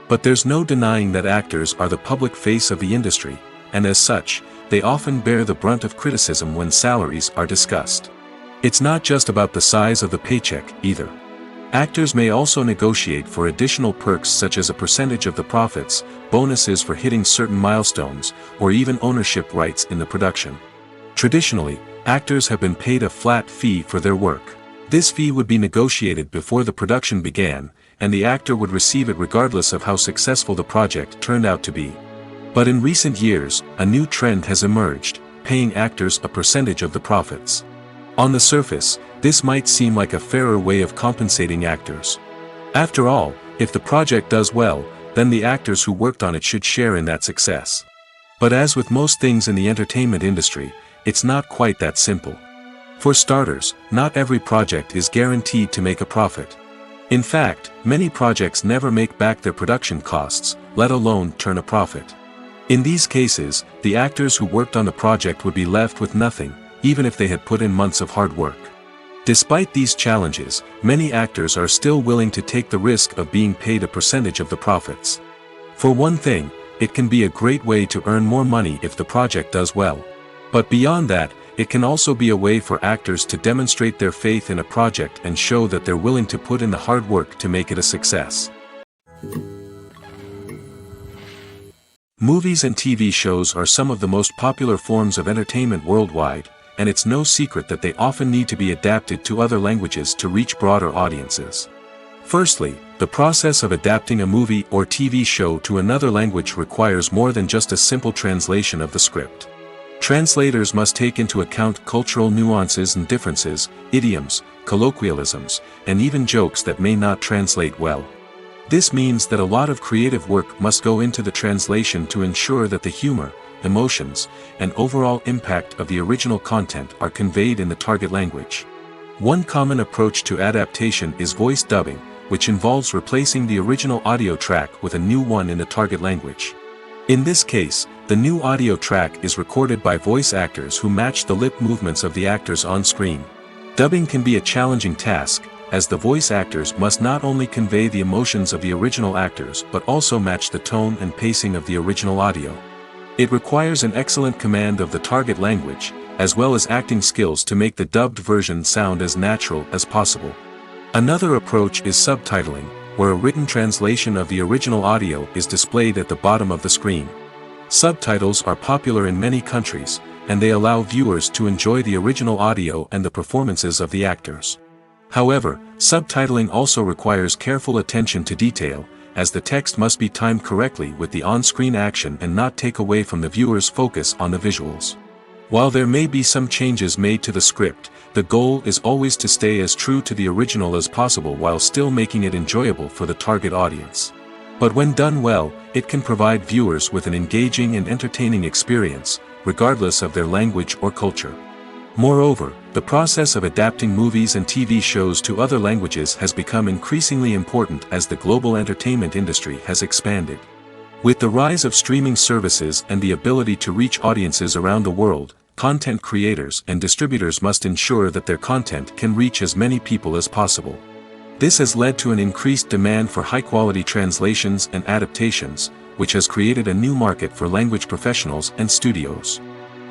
But there's no denying that actors are the public face of the industry, and as such, they often bear the brunt of criticism when salaries are discussed. It's not just about the size of the paycheck, either. Actors may also negotiate for additional perks such as a percentage of the profits, bonuses for hitting certain milestones, or even ownership rights in the production. Traditionally, actors have been paid a flat fee for their work. This fee would be negotiated before the production began, and the actor would receive it regardless of how successful the project turned out to be. But in recent years, a new trend has emerged, paying actors a percentage of the profits. On the surface, this might seem like a fairer way of compensating actors. After all, if the project does well, then the actors who worked on it should share in that success. But as with most things in the entertainment industry, it's not quite that simple. For starters, not every project is guaranteed to make a profit. In fact, many projects never make back their production costs, let alone turn a profit. In these cases, the actors who worked on the project would be left with nothing, even if they had put in months of hard work. Despite these challenges, many actors are still willing to take the risk of being paid a percentage of the profits. For one thing, it can be a great way to earn more money if the project does well. But beyond that, it can also be a way for actors to demonstrate their faith in a project and show that they're willing to put in the hard work to make it a success. Movies and TV shows are some of the most popular forms of entertainment worldwide, and it's no secret that they often need to be adapted to other languages to reach broader audiences. Firstly, the process of adapting a movie or TV show to another language requires more than just a simple translation of the script. Translators must take into account cultural nuances and differences, idioms, colloquialisms, and even jokes that may not translate well. This means that a lot of creative work must go into the translation to ensure that the humor, emotions, and overall impact of the original content are conveyed in the target language. One common approach to adaptation is voice dubbing, which involves replacing the original audio track with a new one in the target language. In this case, the new audio track is recorded by voice actors who match the lip movements of the actors on screen. Dubbing can be a challenging task, as the voice actors must not only convey the emotions of the original actors but also match the tone and pacing of the original audio. It requires an excellent command of the target language, as well as acting skills to make the dubbed version sound as natural as possible. Another approach is subtitling, where a written translation of the original audio is displayed at the bottom of the screen. Subtitles are popular in many countries, and they allow viewers to enjoy the original audio and the performances of the actors. However, subtitling also requires careful attention to detail, as the text must be timed correctly with the on-screen action and not take away from the viewer's focus on the visuals. While there may be some changes made to the script, the goal is always to stay as true to the original as possible while still making it enjoyable for the target audience. But when done well, it can provide viewers with an engaging and entertaining experience, regardless of their language or culture. Moreover, the process of adapting movies and TV shows to other languages has become increasingly important as the global entertainment industry has expanded. With the rise of streaming services and the ability to reach audiences around the world, content creators and distributors must ensure that their content can reach as many people as possible. This has led to an increased demand for high-quality translations and adaptations, which has created a new market for language professionals and studios.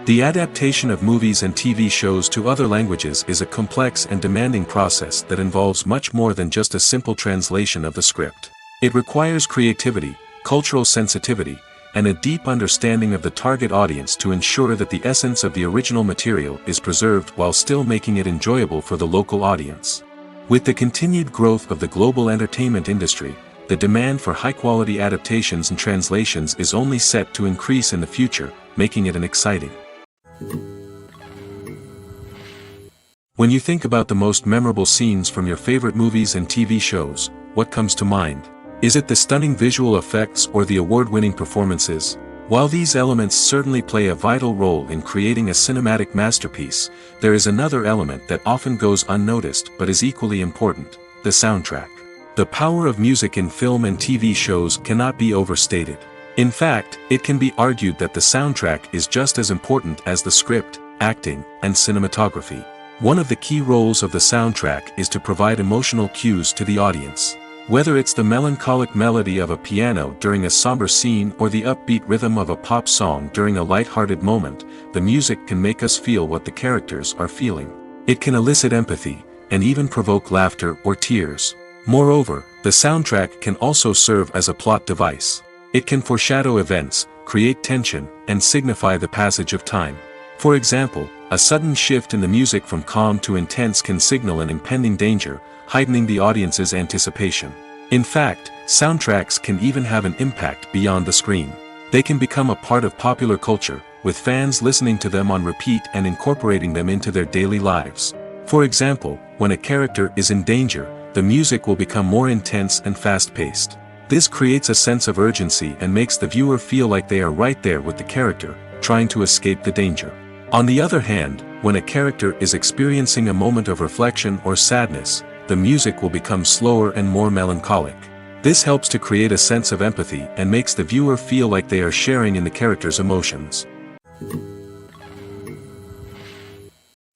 The adaptation of movies and TV shows to other languages is a complex and demanding process that involves much more than just a simple translation of the script. It requires creativity, cultural sensitivity, and a deep understanding of the target audience to ensure that the essence of the original material is preserved while still making it enjoyable for the local audience. With the continued growth of the global entertainment industry, the demand for high-quality adaptations and translations is only set to increase in the future, making it an exciting. When you think about the most memorable scenes from your favorite movies and TV shows, what comes to mind? Is it the stunning visual effects or the award-winning performances? While these elements certainly play a vital role in creating a cinematic masterpiece, there is another element that often goes unnoticed but is equally important: the soundtrack. The power of music in film and TV shows cannot be overstated. In fact, it can be argued that the soundtrack is just as important as the script, acting, and cinematography. One of the key roles of the soundtrack is to provide emotional cues to the audience. Whether it's the melancholic melody of a piano during a somber scene or the upbeat rhythm of a pop song during a light-hearted moment, the music can make us feel what the characters are feeling. It can elicit empathy, and even provoke laughter or tears. Moreover, the soundtrack can also serve as a plot device. It can foreshadow events, create tension, and signify the passage of time. For example, a sudden shift in the music from calm to intense can signal an impending danger, heightening the audience's anticipation. In fact, soundtracks can even have an impact beyond the screen. They can become a part of popular culture, with fans listening to them on repeat and incorporating them into their daily lives. For example, when a character is in danger, the music will become more intense and fast-paced. This creates a sense of urgency and makes the viewer feel like they are right there with the character, trying to escape the danger. On the other hand, when a character is experiencing a moment of reflection or sadness, the music will become slower and more melancholic. This helps to create a sense of empathy and makes the viewer feel like they are sharing in the character's emotions.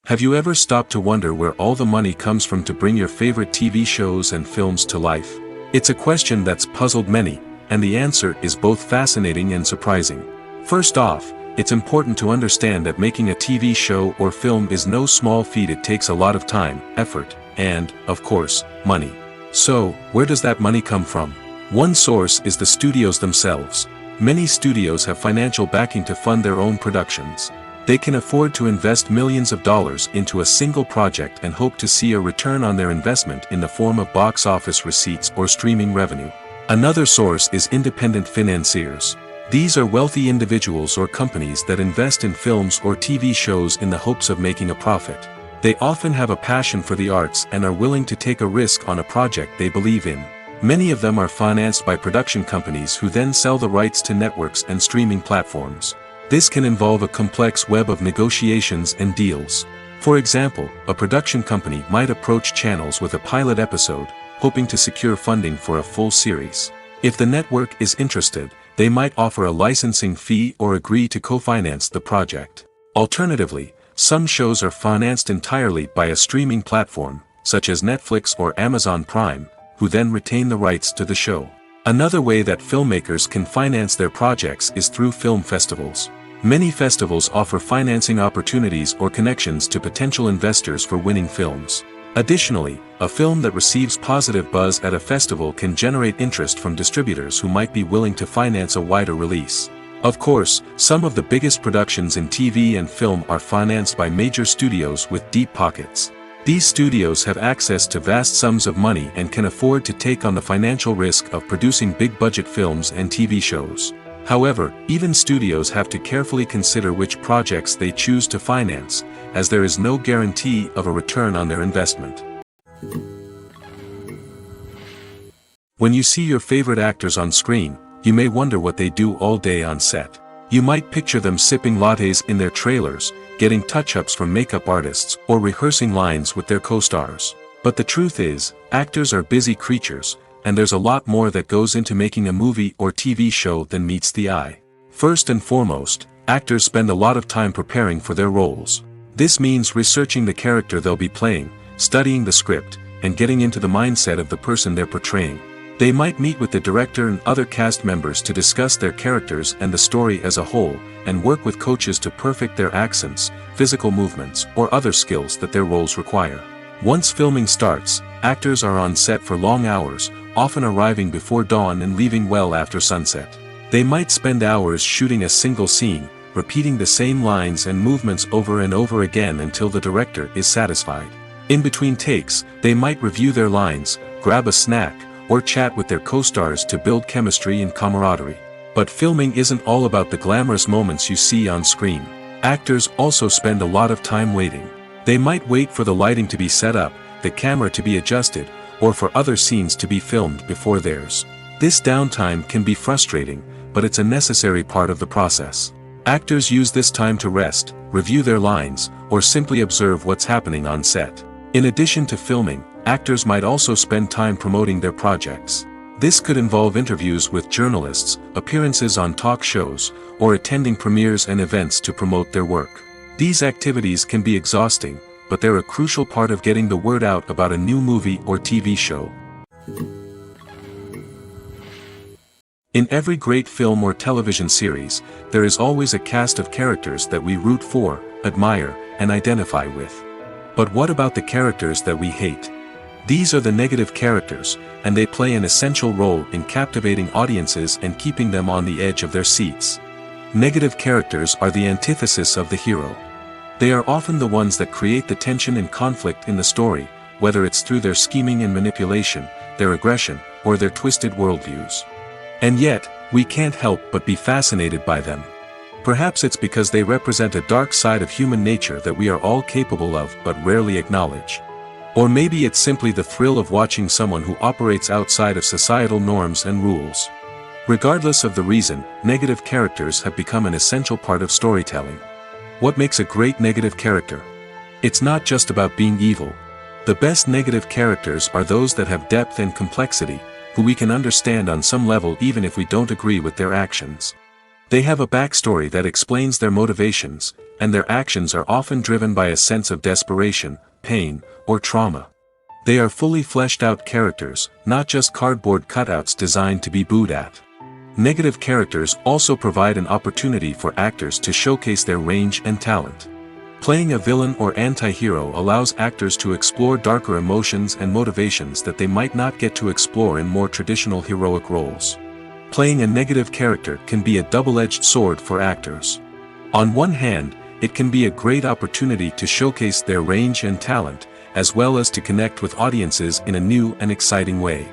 Have you ever stopped to wonder where all the money comes from to bring your favorite TV shows and films to life? It's a question that's puzzled many, and the answer is both fascinating and surprising. First off, it's important to understand that making a TV show or film is no small feat. It takes a lot of time, effort, and, of course, money. So, where does that money come from? One source is the studios themselves. Many studios have financial backing to fund their own productions. They can afford to invest millions of dollars into a single project and hope to see a return on their investment in the form of box office receipts or streaming revenue. Another source is independent financiers. These are wealthy individuals or companies that invest in films or TV shows in the hopes of making a profit. They often have a passion for the arts and are willing to take a risk on a project they believe in. Many of them are financed by production companies who then sell the rights to networks and streaming platforms. This can involve a complex web of negotiations and deals. For example, a production company might approach channels with a pilot episode, hoping to secure funding for a full series. If the network is interested, they might offer a licensing fee or agree to co-finance the project. Alternatively, some shows are financed entirely by a streaming platform, such as Netflix or Amazon Prime, who then retain the rights to the show. Another way that filmmakers can finance their projects is through film festivals. Many festivals offer financing opportunities or connections to potential investors for winning films. Additionally, a film that receives positive buzz at a festival can generate interest from distributors who might be willing to finance a wider release. Of course, some of the biggest productions in TV and film are financed by major studios with deep pockets. These studios have access to vast sums of money and can afford to take on the financial risk of producing big-budget films and TV shows. However, even studios have to carefully consider which projects they choose to finance, as there is no guarantee of a return on their investment. When you see your favorite actors on screen, you may wonder what they do all day on set. You might picture them sipping lattes in their trailers, getting touch-ups from makeup artists, or rehearsing lines with their co-stars. But the truth is, actors are busy creatures, and there's a lot more that goes into making a movie or TV show than meets the eye. First and foremost, actors spend a lot of time preparing for their roles. This means researching the character they'll be playing, studying the script, and getting into the mindset of the person they're portraying. They might meet with the director and other cast members to discuss their characters and the story as a whole, and work with coaches to perfect their accents, physical movements, or other skills that their roles require. Once filming starts, actors are on set for long hours, often arriving before dawn and leaving well after sunset. They might spend hours shooting a single scene, repeating the same lines and movements over and over again until the director is satisfied. In between takes, they might review their lines, grab a snack, or chat with their co-stars to build chemistry and camaraderie. But filming isn't all about the glamorous moments you see on screen. Actors also spend a lot of time waiting. They might wait for the lighting to be set up, the camera to be adjusted, or for other scenes to be filmed before theirs. This downtime can be frustrating, but it's a necessary part of the process. Actors use this time to rest, review their lines, or simply observe what's happening on set. In addition to filming, actors might also spend time promoting their projects. This could involve interviews with journalists, appearances on talk shows, or attending premieres and events to promote their work. These activities can be exhausting, but they're a crucial part of getting the word out about a new movie or TV show. In every great film or television series, there is always a cast of characters that we root for, admire, and identify with. But what about the characters that we hate? These are the negative characters, and they play an essential role in captivating audiences and keeping them on the edge of their seats. Negative characters are the antithesis of the hero. They are often the ones that create the tension and conflict in the story, whether it's through their scheming and manipulation, their aggression, or their twisted worldviews. And yet, we can't help but be fascinated by them. Perhaps it's because they represent a dark side of human nature that we are all capable of but rarely acknowledge. Or maybe it's simply the thrill of watching someone who operates outside of societal norms and rules. Regardless of the reason, negative characters have become an essential part of storytelling. What makes a great negative character? It's not just about being evil. The best negative characters are those that have depth and complexity, who we can understand on some level even if we don't agree with their actions. They have a backstory that explains their motivations, and their actions are often driven by a sense of desperation, pain, or trauma. They are fully fleshed out characters, not just cardboard cutouts designed to be booed at. Negative characters also provide an opportunity for actors to showcase their range and talent. Playing a villain or anti-hero allows actors to explore darker emotions and motivations that they might not get to explore in more traditional heroic roles. Playing a negative character can be a double-edged sword for actors. On one hand, it can be a great opportunity to showcase their range and talent, as well as to connect with audiences in a new and exciting way.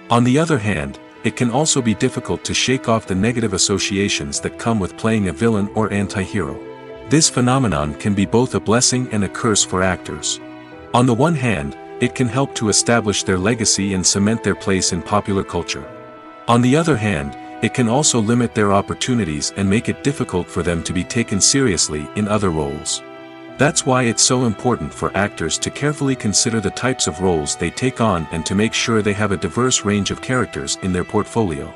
On the other hand, it can also be difficult to shake off the negative associations that come with playing a villain or anti-hero. This phenomenon can be both a blessing and a curse for actors. On the one hand, it can help to establish their legacy and cement their place in popular culture. On the other hand, it can also limit their opportunities and make it difficult for them to be taken seriously in other roles. That's why it's so important for actors to carefully consider the types of roles they take on and to make sure they have a diverse range of characters in their portfolio.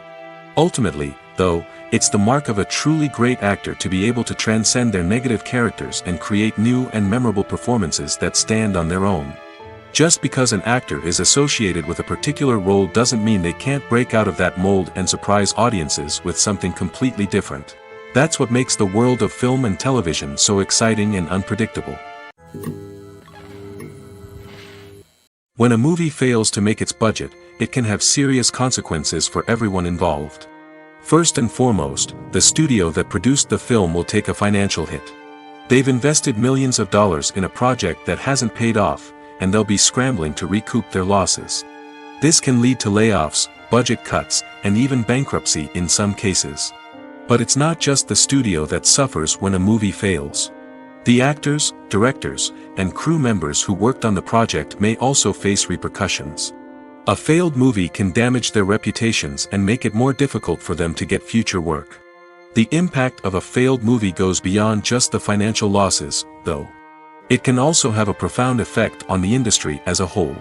Ultimately, though, it's the mark of a truly great actor to be able to transcend their negative characters and create new and memorable performances that stand on their own. Just because an actor is associated with a particular role doesn't mean they can't break out of that mold and surprise audiences with something completely different. That's what makes the world of film and television so exciting and unpredictable. When a movie fails to make its budget, it can have serious consequences for everyone involved. First and foremost, the studio that produced the film will take a financial hit. They've invested millions of dollars in a project that hasn't paid off, and they'll be scrambling to recoup their losses. This can lead to layoffs, budget cuts, and even bankruptcy in some cases. But it's not just the studio that suffers when a movie fails. The actors, directors, and crew members who worked on the project may also face repercussions. A failed movie can damage their reputations and make it more difficult for them to get future work. The impact of a failed movie goes beyond just the financial losses, though. It can also have a profound effect on the industry as a whole.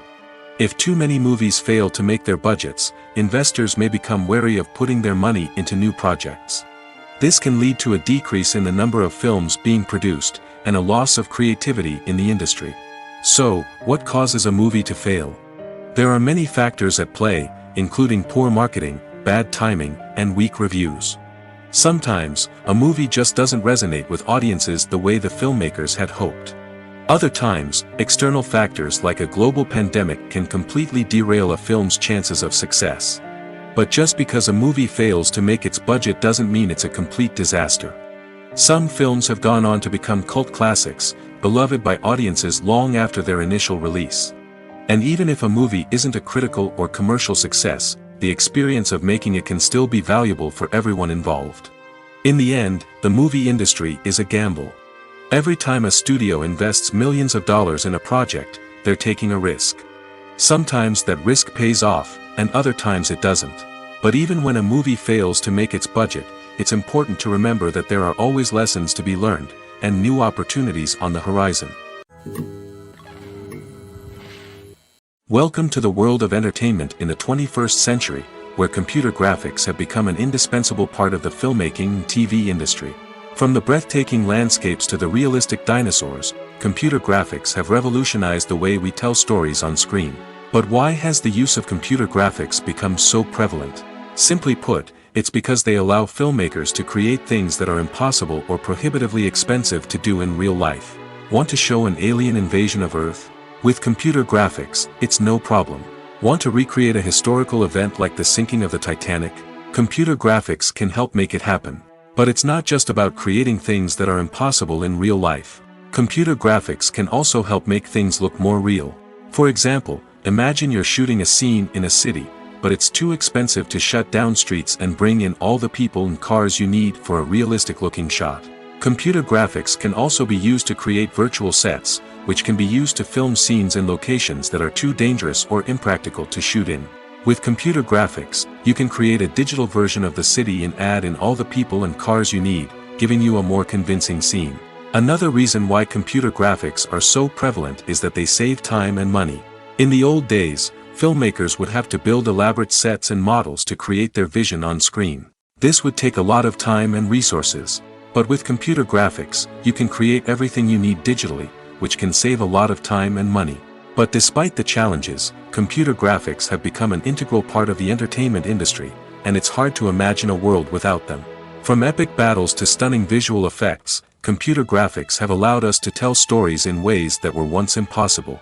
If too many movies fail to make their budgets, investors may become wary of putting their money into new projects. This can lead to a decrease in the number of films being produced, and a loss of creativity in the industry. So, what causes a movie to fail? There are many factors at play, including poor marketing, bad timing, and weak reviews. Sometimes, a movie just doesn't resonate with audiences the way the filmmakers had hoped. Other times, external factors like a global pandemic can completely derail a film's chances of success. But just because a movie fails to make its budget doesn't mean it's a complete disaster. Some films have gone on to become cult classics, beloved by audiences long after their initial release. And even if a movie isn't a critical or commercial success, the experience of making it can still be valuable for everyone involved. In the end, the movie industry is a gamble. Every time a studio invests millions of dollars in a project, they're taking a risk. Sometimes that risk pays off, and other times it doesn't. But even when a movie fails to make its budget, it's important to remember that there are always lessons to be learned, and new opportunities on the horizon. Welcome to the world of entertainment in the 21st century, where computer graphics have become an indispensable part of the filmmaking and TV industry. From the breathtaking landscapes to the realistic dinosaurs, computer graphics have revolutionized the way we tell stories on screen. But why has the use of computer graphics become so prevalent? Simply put, it's because they allow filmmakers to create things that are impossible or prohibitively expensive to do in real life. Want to show an alien invasion of Earth? With computer graphics, it's no problem. Want to recreate a historical event like the sinking of the Titanic? Computer graphics can help make it happen. But it's not just about creating things that are impossible in real life. Computer graphics can also help make things look more real. For example, imagine you're shooting a scene in a city, but it's too expensive to shut down streets and bring in all the people and cars you need for a realistic-looking shot. Computer graphics can also be used to create virtual sets, which can be used to film scenes in locations that are too dangerous or impractical to shoot in. With computer graphics, you can create a digital version of the city and add in all the people and cars you need, giving you a more convincing scene. Another reason why computer graphics are so prevalent is that they save time and money. In the old days, filmmakers would have to build elaborate sets and models to create their vision on screen. This would take a lot of time and resources. But with computer graphics, you can create everything you need digitally, which can save a lot of time and money. But despite the challenges, computer graphics have become an integral part of the entertainment industry, and it's hard to imagine a world without them. From epic battles to stunning visual effects, computer graphics have allowed us to tell stories in ways that were once impossible.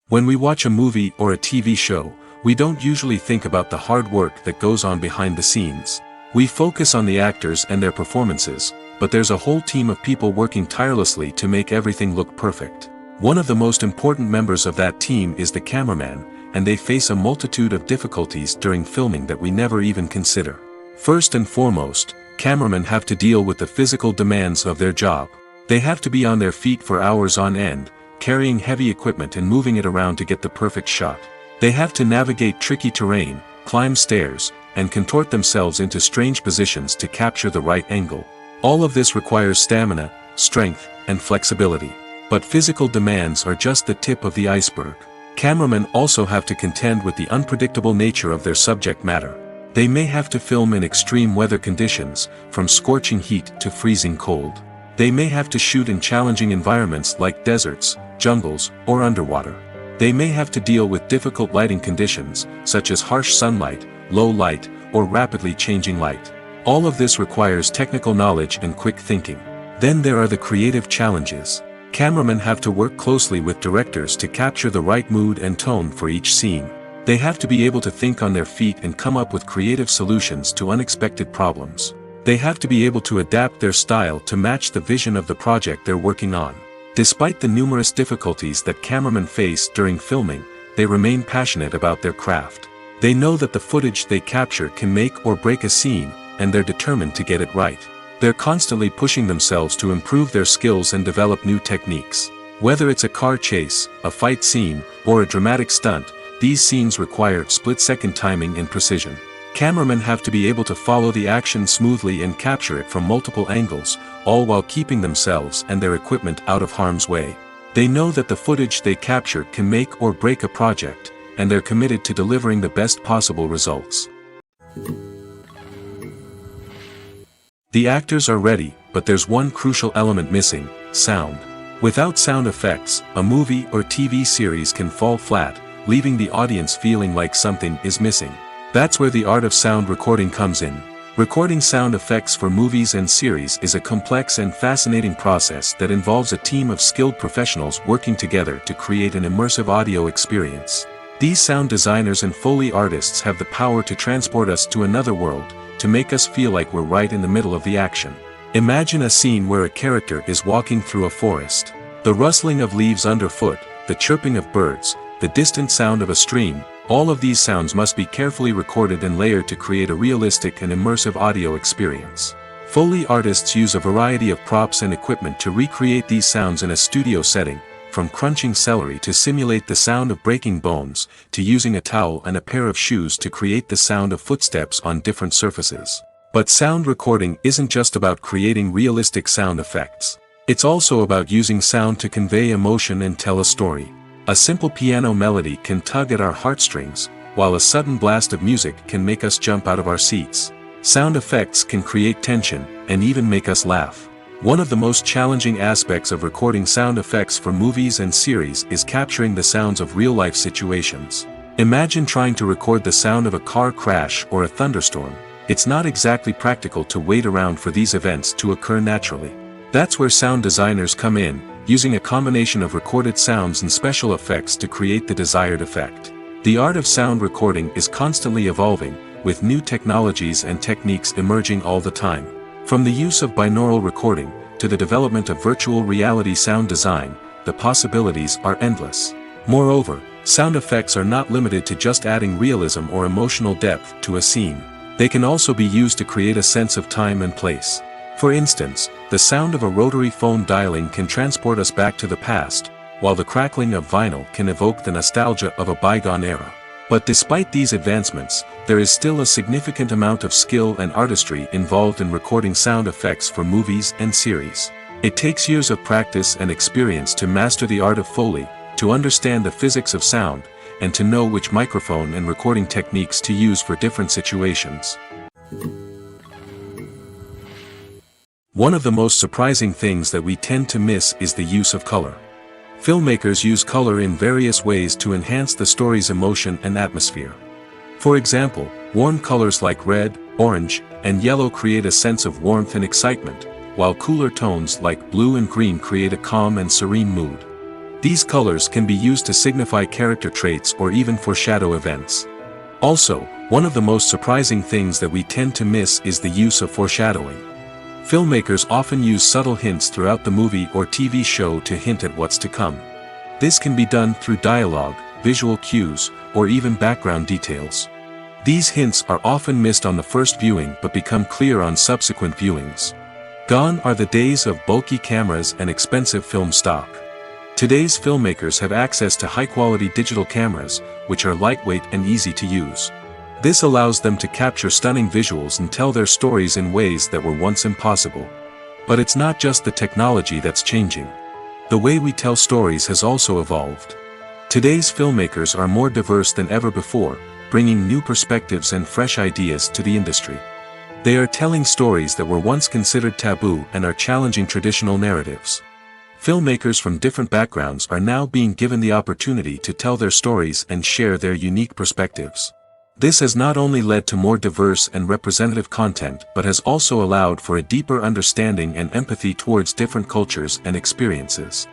When we watch a movie or a TV show, we don't usually think about the hard work that goes on behind the scenes. We focus on the actors and their performances, but there's a whole team of people working tirelessly to make everything look perfect. One of the most important members of that team is the cameraman, and they face a multitude of difficulties during filming that we never even consider. First and foremost, cameramen have to deal with the physical demands of their job. They have to be on their feet for hours on end, carrying heavy equipment and moving it around to get the perfect shot. They have to navigate tricky terrain, climb stairs, and contort themselves into strange positions to capture the right angle. All of this requires stamina, strength, and flexibility. But physical demands are just the tip of the iceberg. Cameramen also have to contend with the unpredictable nature of their subject matter. They may have to film in extreme weather conditions, from scorching heat to freezing cold. They may have to shoot in challenging environments like deserts, jungles, or underwater. They may have to deal with difficult lighting conditions, such as harsh sunlight, low light, or rapidly changing light. All of this requires technical knowledge and quick thinking. Then there are the creative challenges. Cameramen have to work closely with directors to capture the right mood and tone for each scene. They have to be able to think on their feet and come up with creative solutions to unexpected problems. They have to be able to adapt their style to match the vision of the project they're working on. Despite the numerous difficulties that cameramen face during filming, they remain passionate about their craft. They know that the footage they capture can make or break a scene, and they're determined to get it right. They're constantly pushing themselves to improve their skills and develop new techniques. Whether it's a car chase, a fight scene, or a dramatic stunt, these scenes require split-second timing and precision. Cameramen have to be able to follow the action smoothly and capture it from multiple angles, all while keeping themselves and their equipment out of harm's way. They know that the footage they capture can make or break a project, and they're committed to delivering the best possible results. The actors are ready, but there's one crucial element missing: sound. Without sound effects, a movie or TV series can fall flat, leaving the audience feeling like something is missing. That's where the art of sound recording comes in. Recording sound effects for movies and series is a complex and fascinating process that involves a team of skilled professionals working together to create an immersive audio experience. These sound designers and Foley artists have the power to transport us to another world, to make us feel like we're right in the middle of the action. Imagine a scene where a character is walking through a forest. The rustling of leaves underfoot, the chirping of birds, the distant sound of a stream, all of these sounds must be carefully recorded and layered to create a realistic and immersive audio experience. Foley artists use a variety of props and equipment to recreate these sounds in a studio setting, from crunching celery to simulate the sound of breaking bones, to using a towel and a pair of shoes to create the sound of footsteps on different surfaces. But sound recording isn't just about creating realistic sound effects. It's also about using sound to convey emotion and tell a story. A simple piano melody can tug at our heartstrings, while a sudden blast of music can make us jump out of our seats. Sound effects can create tension, and even make us laugh. One of the most challenging aspects of recording sound effects for movies and series is capturing the sounds of real-life situations. Imagine trying to record the sound of a car crash or a thunderstorm. It's not exactly practical to wait around for these events to occur naturally. That's where sound designers come in, using a combination of recorded sounds and special effects to create the desired effect. The art of sound recording is constantly evolving, with new technologies and techniques emerging all the time. From the use of binaural recording, to the development of virtual reality sound design, the possibilities are endless. Moreover, sound effects are not limited to just adding realism or emotional depth to a scene. They can also be used to create a sense of time and place. For instance, the sound of a rotary phone dialing can transport us back to the past, while the crackling of vinyl can evoke the nostalgia of a bygone era. But despite these advancements, there is still a significant amount of skill and artistry involved in recording sound effects for movies and series. It takes years of practice and experience to master the art of Foley, to understand the physics of sound, and to know which microphone and recording techniques to use for different situations. One of the most surprising things that we tend to miss is the use of color. Filmmakers use color in various ways to enhance the story's emotion and atmosphere. For example, warm colors like red, orange, and yellow create a sense of warmth and excitement, while cooler tones like blue and green create a calm and serene mood. These colors can be used to signify character traits or even foreshadow events. Also, one of the most surprising things that we tend to miss is the use of foreshadowing. Filmmakers often use subtle hints throughout the movie or TV show to hint at what's to come. This can be done through dialogue, visual cues, or even background details. These hints are often missed on the first viewing but become clear on subsequent viewings. Gone are the days of bulky cameras and expensive film stock. Today's filmmakers have access to high-quality digital cameras, which are lightweight and easy to use. This allows them to capture stunning visuals and tell their stories in ways that were once impossible. But it's not just the technology that's changing. The way we tell stories has also evolved. Today's filmmakers are more diverse than ever before, bringing new perspectives and fresh ideas to the industry. They are telling stories that were once considered taboo and are challenging traditional narratives. Filmmakers from different backgrounds are now being given the opportunity to tell their stories and share their unique perspectives. This has not only led to more diverse and representative content but has also allowed for a deeper understanding and empathy towards different cultures and experiences.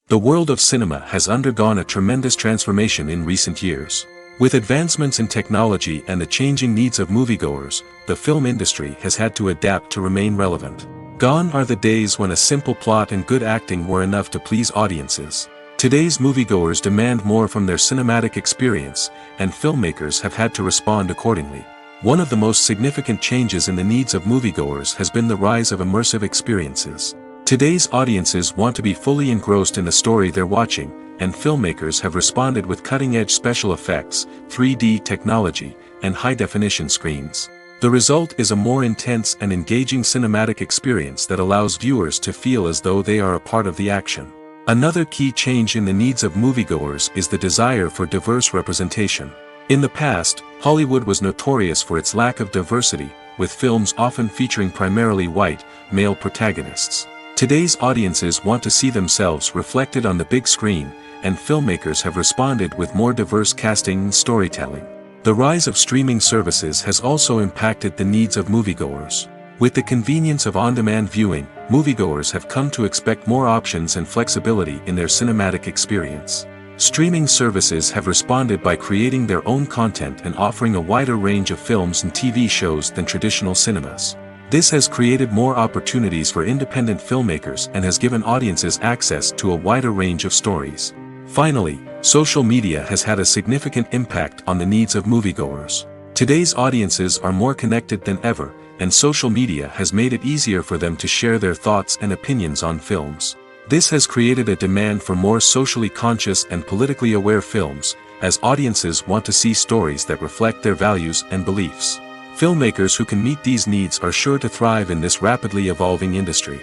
The world of cinema has undergone a tremendous transformation in recent years. With advancements in technology and the changing needs of moviegoers, the film industry has had to adapt to remain relevant. Gone are the days when a simple plot and good acting were enough to please audiences. Today's moviegoers demand more from their cinematic experience, and filmmakers have had to respond accordingly. One of the most significant changes in the needs of moviegoers has been the rise of immersive experiences. Today's audiences want to be fully engrossed in the story they're watching, and filmmakers have responded with cutting-edge special effects, 3D technology, and high-definition screens. The result is a more intense and engaging cinematic experience that allows viewers to feel as though they are a part of the action. Another key change in the needs of moviegoers is the desire for diverse representation. In the past, Hollywood was notorious for its lack of diversity, with films often featuring primarily white, male protagonists. Today's audiences want to see themselves reflected on the big screen, and filmmakers have responded with more diverse casting and storytelling. The rise of streaming services has also impacted the needs of moviegoers. With the convenience of on-demand viewing, moviegoers have come to expect more options and flexibility in their cinematic experience. Streaming services have responded by creating their own content and offering a wider range of films and TV shows than traditional cinemas. This has created more opportunities for independent filmmakers and has given audiences access to a wider range of stories. Finally, social media has had a significant impact on the needs of moviegoers. Today's audiences are more connected than ever, and social media has made it easier for them to share their thoughts and opinions on films. This has created a demand for more socially conscious and politically aware films, as audiences want to see stories that reflect their values and beliefs. Filmmakers who can meet these needs are sure to thrive in this rapidly evolving industry.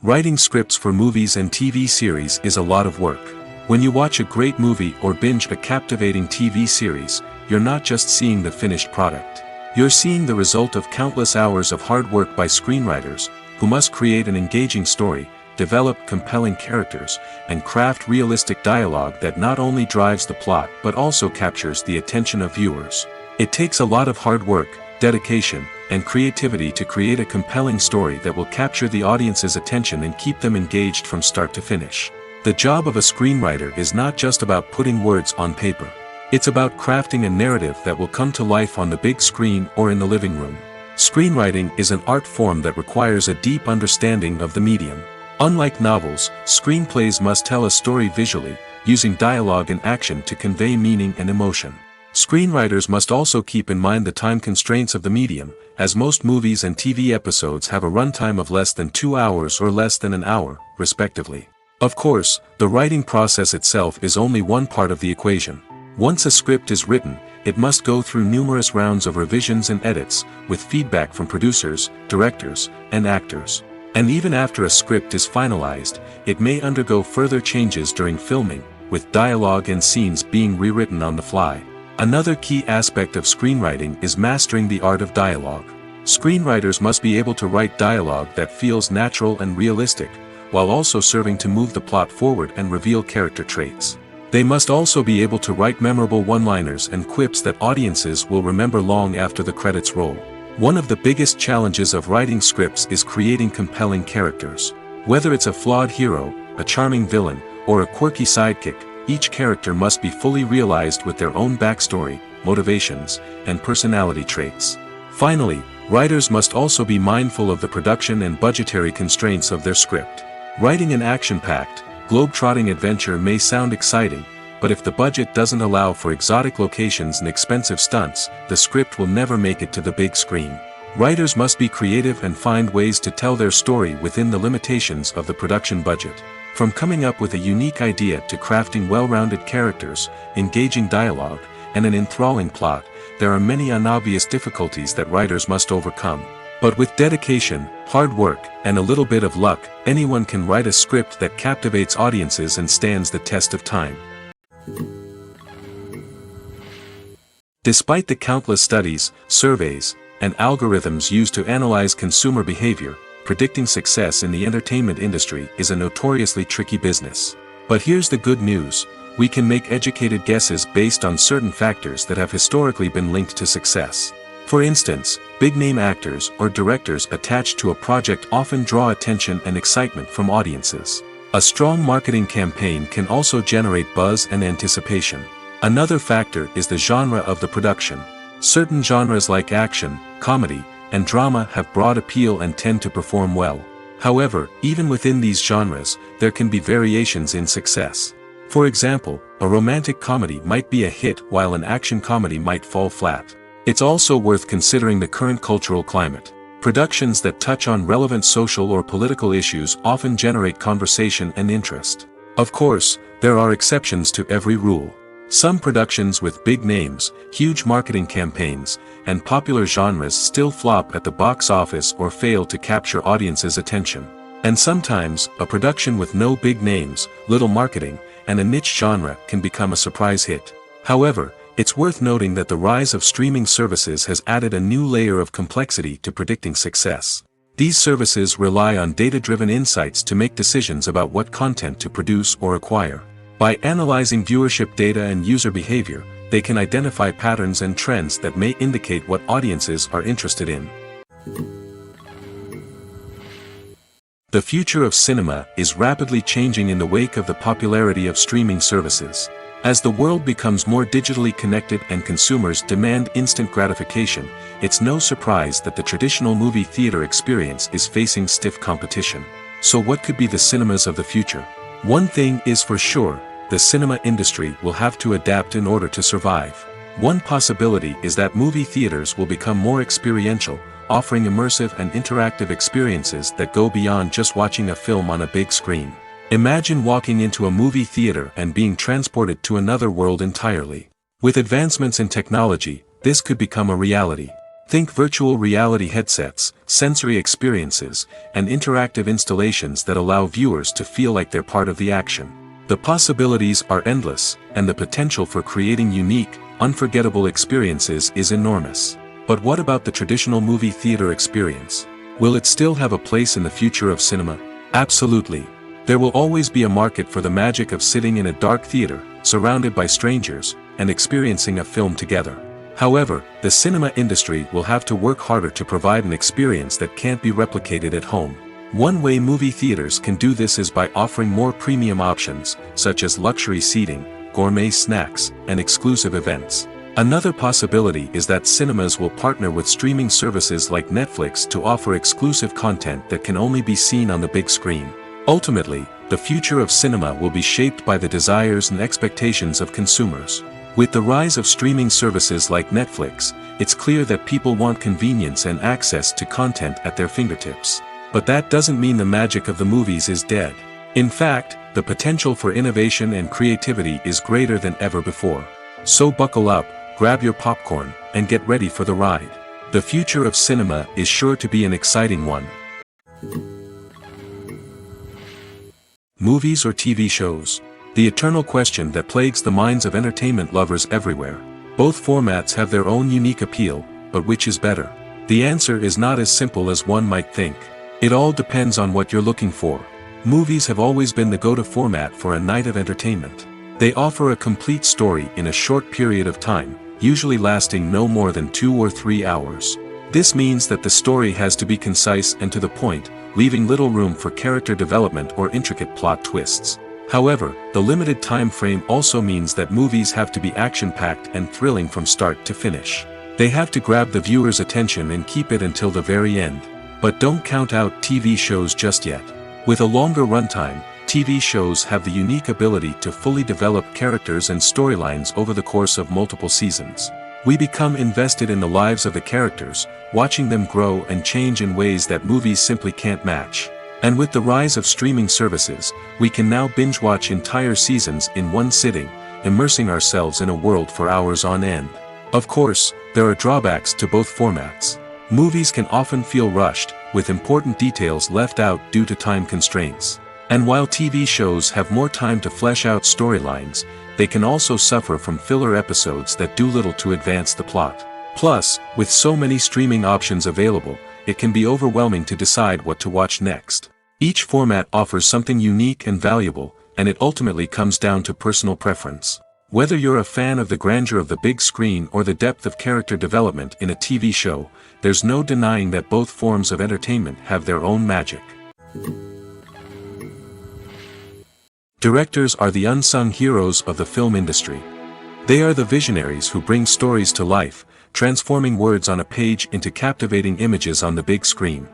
Writing scripts for movies and TV series is a lot of work. When you watch a great movie or binge a captivating TV series, you're not just seeing the finished product. You're seeing the result of countless hours of hard work by screenwriters, who must create an engaging story, develop compelling characters, and craft realistic dialogue that not only drives the plot but also captures the attention of viewers. It takes a lot of hard work, dedication, and creativity to create a compelling story that will capture the audience's attention and keep them engaged from start to finish. The job of a screenwriter is not just about putting words on paper. It's about crafting a narrative that will come to life on the big screen or in the living room. Screenwriting is an art form that requires a deep understanding of the medium. Unlike novels, screenplays must tell a story visually, using dialogue and action to convey meaning and emotion. Screenwriters must also keep in mind the time constraints of the medium, as most movies and TV episodes have a runtime of less than 2 hours or less than an hour, respectively. Of course, the writing process itself is only one part of the equation. Once a script is written, it must go through numerous rounds of revisions and edits, with feedback from producers, directors, and actors. And even after a script is finalized, it may undergo further changes during filming, with dialogue and scenes being rewritten on the fly. Another key aspect of screenwriting is mastering the art of dialogue. Screenwriters must be able to write dialogue that feels natural and realistic, while also serving to move the plot forward and reveal character traits. They must also be able to write memorable one-liners and quips that audiences will remember long after the credits roll. One of the biggest challenges of writing scripts is creating compelling characters. Whether it's a flawed hero, a charming villain, or a quirky sidekick, each character must be fully realized with their own backstory, motivations, and personality traits. Finally, writers must also be mindful of the production and budgetary constraints of their script. Writing an action-packed, globe-trotting adventure may sound exciting, but if the budget doesn't allow for exotic locations and expensive stunts, the script will never make it to the big screen. Writers must be creative and find ways to tell their story within the limitations of the production budget. From coming up with a unique idea to crafting well-rounded characters, engaging dialogue, and an enthralling plot, there are many unobvious difficulties that writers must overcome. But with dedication, hard work, and a little bit of luck, anyone can write a script that captivates audiences and stands the test of time. Despite the countless studies, surveys, and algorithms used to analyze consumer behavior, predicting success in the entertainment industry is a notoriously tricky business. But here's the good news: we can make educated guesses based on certain factors that have historically been linked to success. For instance, big-name actors or directors attached to a project often draw attention and excitement from audiences. A strong marketing campaign can also generate buzz and anticipation. Another factor is the genre of the production. Certain genres like action, comedy, and drama have broad appeal and tend to perform well. However, even within these genres, there can be variations in success. For example, a romantic comedy might be a hit while an action comedy might fall flat. It's also worth considering the current cultural climate. Productions that touch on relevant social or political issues often generate conversation and interest. Of course, there are exceptions to every rule. Some productions with big names, huge marketing campaigns, and popular genres still flop at the box office or fail to capture audiences' attention. And sometimes, a production with no big names, little marketing, and a niche genre can become a surprise hit. However, it's worth noting that the rise of streaming services has added a new layer of complexity to predicting success. These services rely on data-driven insights to make decisions about what content to produce or acquire. By analyzing viewership data and user behavior, they can identify patterns and trends that may indicate what audiences are interested in. The future of cinema is rapidly changing in the wake of the popularity of streaming services. As the world becomes more digitally connected and consumers demand instant gratification, it's no surprise that the traditional movie theater experience is facing stiff competition. So what could be the cinemas of the future? One thing is for sure, the cinema industry will have to adapt in order to survive. One possibility is that movie theaters will become more experiential, offering immersive and interactive experiences that go beyond just watching a film on a big screen. Imagine walking into a movie theater and being transported to another world entirely. With advancements in technology, this could become a reality. Think virtual reality headsets, sensory experiences, and interactive installations that allow viewers to feel like they're part of the action. The possibilities are endless, and the potential for creating unique, unforgettable experiences is enormous. But what about the traditional movie theater experience? Will it still have a place in the future of cinema? Absolutely. There will always be a market for the magic of sitting in a dark theater, surrounded by strangers, and experiencing a film together. However, the cinema industry will have to work harder to provide an experience that can't be replicated at home. One way movie theaters can do this is by offering more premium options, such as luxury seating, gourmet snacks, and exclusive events. Another possibility is that cinemas will partner with streaming services like Netflix to offer exclusive content that can only be seen on the big screen. Ultimately, the future of cinema will be shaped by the desires and expectations of consumers. With the rise of streaming services like Netflix, it's clear that people want convenience and access to content at their fingertips. But that doesn't mean the magic of the movies is dead. In fact, the potential for innovation and creativity is greater than ever before. So buckle up, grab your popcorn, and get ready for the ride. The future of cinema is sure to be an exciting one. Movies or TV shows? The eternal question that plagues the minds of entertainment lovers everywhere. Both formats have their own unique appeal, but which is better? The answer is not as simple as one might think. It all depends on what you're looking for. Movies have always been the go-to format for a night of entertainment. They offer a complete story in a short period of time, usually lasting no more than 2 or 3 hours. This means that the story has to be concise and to the point, leaving little room for character development or intricate plot twists. However, the limited time frame also means that movies have to be action-packed and thrilling from start to finish. They have to grab the viewer's attention and keep it until the very end. But don't count out TV shows just yet. With a longer runtime, TV shows have the unique ability to fully develop characters and storylines over the course of multiple seasons. We become invested in the lives of the characters, watching them grow and change in ways that movies simply can't match. And with the rise of streaming services, we can now binge-watch entire seasons in one sitting, immersing ourselves in a world for hours on end. Of course, there are drawbacks to both formats. Movies can often feel rushed, with important details left out due to time constraints. And while TV shows have more time to flesh out storylines, they can also suffer from filler episodes that do little to advance the plot. Plus, with so many streaming options available, it can be overwhelming to decide what to watch next. Each format offers something unique and valuable, and it ultimately comes down to personal preference. Whether you're a fan of the grandeur of the big screen or the depth of character development in a TV show, there's no denying that both forms of entertainment have their own magic. Directors are the unsung heroes of the film industry. They are the visionaries who bring stories to life, transforming words on a page into captivating images on the big screen.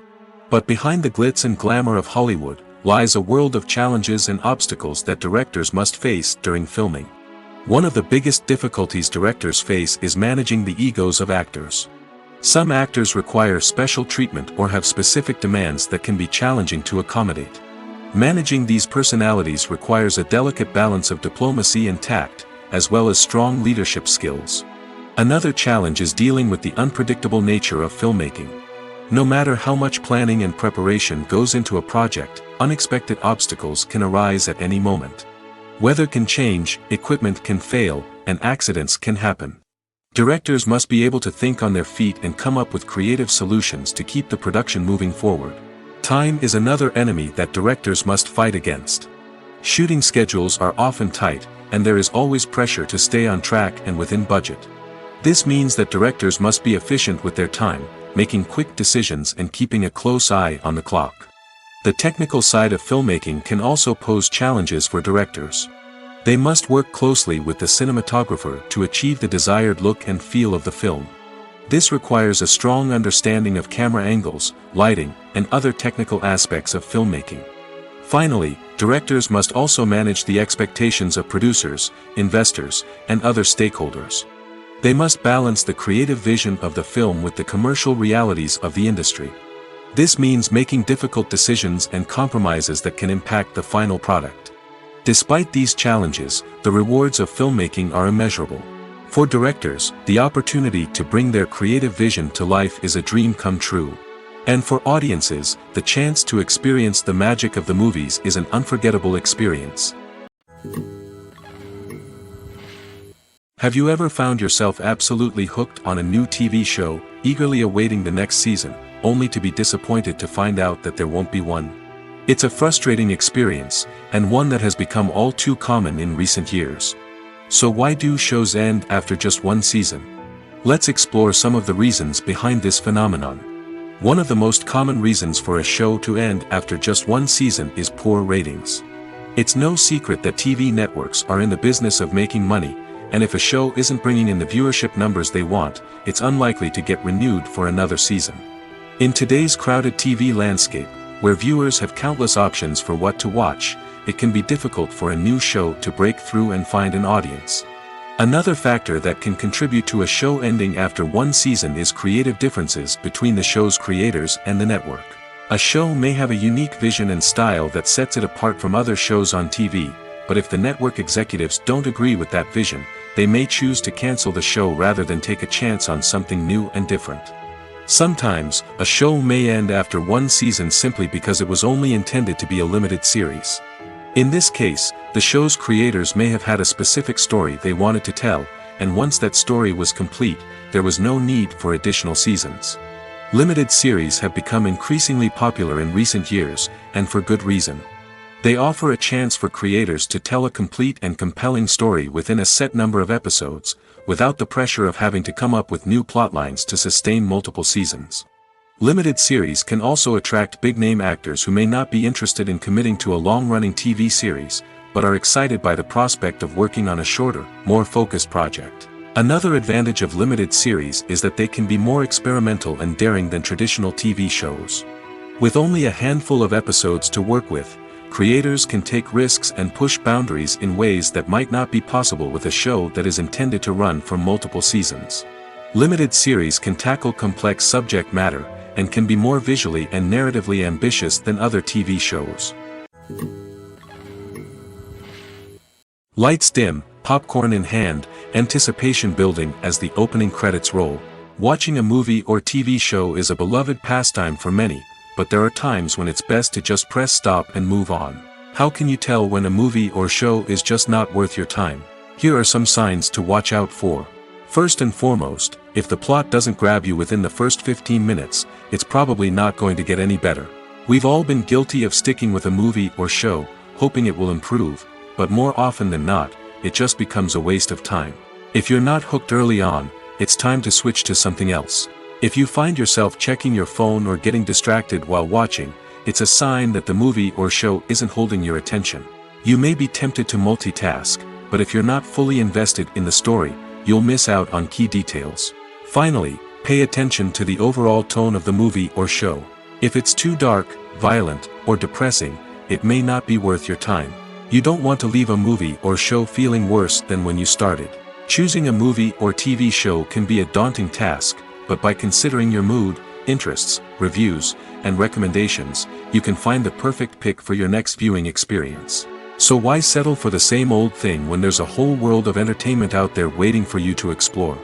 But behind the glitz and glamour of Hollywood lies a world of challenges and obstacles that directors must face during filming. One of the biggest difficulties directors face is managing the egos of actors. Some actors require special treatment or have specific demands that can be challenging to accommodate. Managing these personalities requires a delicate balance of diplomacy and tact, as well as strong leadership skills. Another challenge is dealing with the unpredictable nature of filmmaking. No matter how much planning and preparation goes into a project, unexpected obstacles can arise at any moment. Weather can change, equipment can fail, and accidents can happen. Directors must be able to think on their feet and come up with creative solutions to keep the production moving forward. Time is another enemy that directors must fight against. Shooting schedules are often tight, and there is always pressure to stay on track and within budget. This means that directors must be efficient with their time, making quick decisions and keeping a close eye on the clock. The technical side of filmmaking can also pose challenges for directors. They must work closely with the cinematographer to achieve the desired look and feel of the film. This requires a strong understanding of camera angles, lighting, and other technical aspects of filmmaking. Finally, directors must also manage the expectations of producers, investors, and other stakeholders. They must balance the creative vision of the film with the commercial realities of the industry. This means making difficult decisions and compromises that can impact the final product. Despite these challenges, the rewards of filmmaking are immeasurable. For directors, the opportunity to bring their creative vision to life is a dream come true. And for audiences, the chance to experience the magic of the movies is an unforgettable experience. Have you ever found yourself absolutely hooked on a new TV show, eagerly awaiting the next season, only to be disappointed to find out that there won't be one? It's a frustrating experience, and one that has become all too common in recent years. So why do shows end after just one season? Let's explore some of the reasons behind this phenomenon. One of the most common reasons for a show to end after just one season is poor ratings. It's no secret that TV networks are in the business of making money, and if a show isn't bringing in the viewership numbers they want, it's unlikely to get renewed for another season. In today's crowded TV landscape, where viewers have countless options for what to watch, it can be difficult for a new show to break through and find an audience. Another factor that can contribute to a show ending after one season is creative differences between the show's creators and the network. A show may have a unique vision and style that sets it apart from other shows on TV, but if the network executives don't agree with that vision, they may choose to cancel the show rather than take a chance on something new and different. Sometimes, a show may end after one season simply because it was only intended to be a limited series. In this case, the show's creators may have had a specific story they wanted to tell, and once that story was complete, there was no need for additional seasons. Limited series have become increasingly popular in recent years, and for good reason. They offer a chance for creators to tell a complete and compelling story within a set number of episodes, without the pressure of having to come up with new plotlines to sustain multiple seasons. Limited series can also attract big-name actors who may not be interested in committing to a long-running TV series, but are excited by the prospect of working on a shorter, more focused project. Another advantage of limited series is that they can be more experimental and daring than traditional TV shows. With only a handful of episodes to work with, creators can take risks and push boundaries in ways that might not be possible with a show that is intended to run for multiple seasons. Limited series can tackle complex subject matter, and can be more visually and narratively ambitious than other TV shows. Lights dim, popcorn in hand, anticipation building as the opening credits roll. Watching a movie or TV show is a beloved pastime for many, but there are times when it's best to just press stop and move on. How can you tell when a movie or show is just not worth your time? Here are some signs to watch out for. First and foremost, if the plot doesn't grab you within the first 15 minutes, it's probably not going to get any better. We've all been guilty of sticking with a movie or show, hoping it will improve, but more often than not, it just becomes a waste of time. If you're not hooked early on, it's time to switch to something else. If you find yourself checking your phone or getting distracted while watching, it's a sign that the movie or show isn't holding your attention. You may be tempted to multitask, but if you're not fully invested in the story, you'll miss out on key details. Finally, pay attention to the overall tone of the movie or show. If it's too dark, violent, or depressing, it may not be worth your time. You don't want to leave a movie or show feeling worse than when you started. Choosing a movie or TV show can be a daunting task, but by considering your mood, interests, reviews, and recommendations, you can find the perfect pick for your next viewing experience. So why settle for the same old thing when there's a whole world of entertainment out there waiting for you to explore?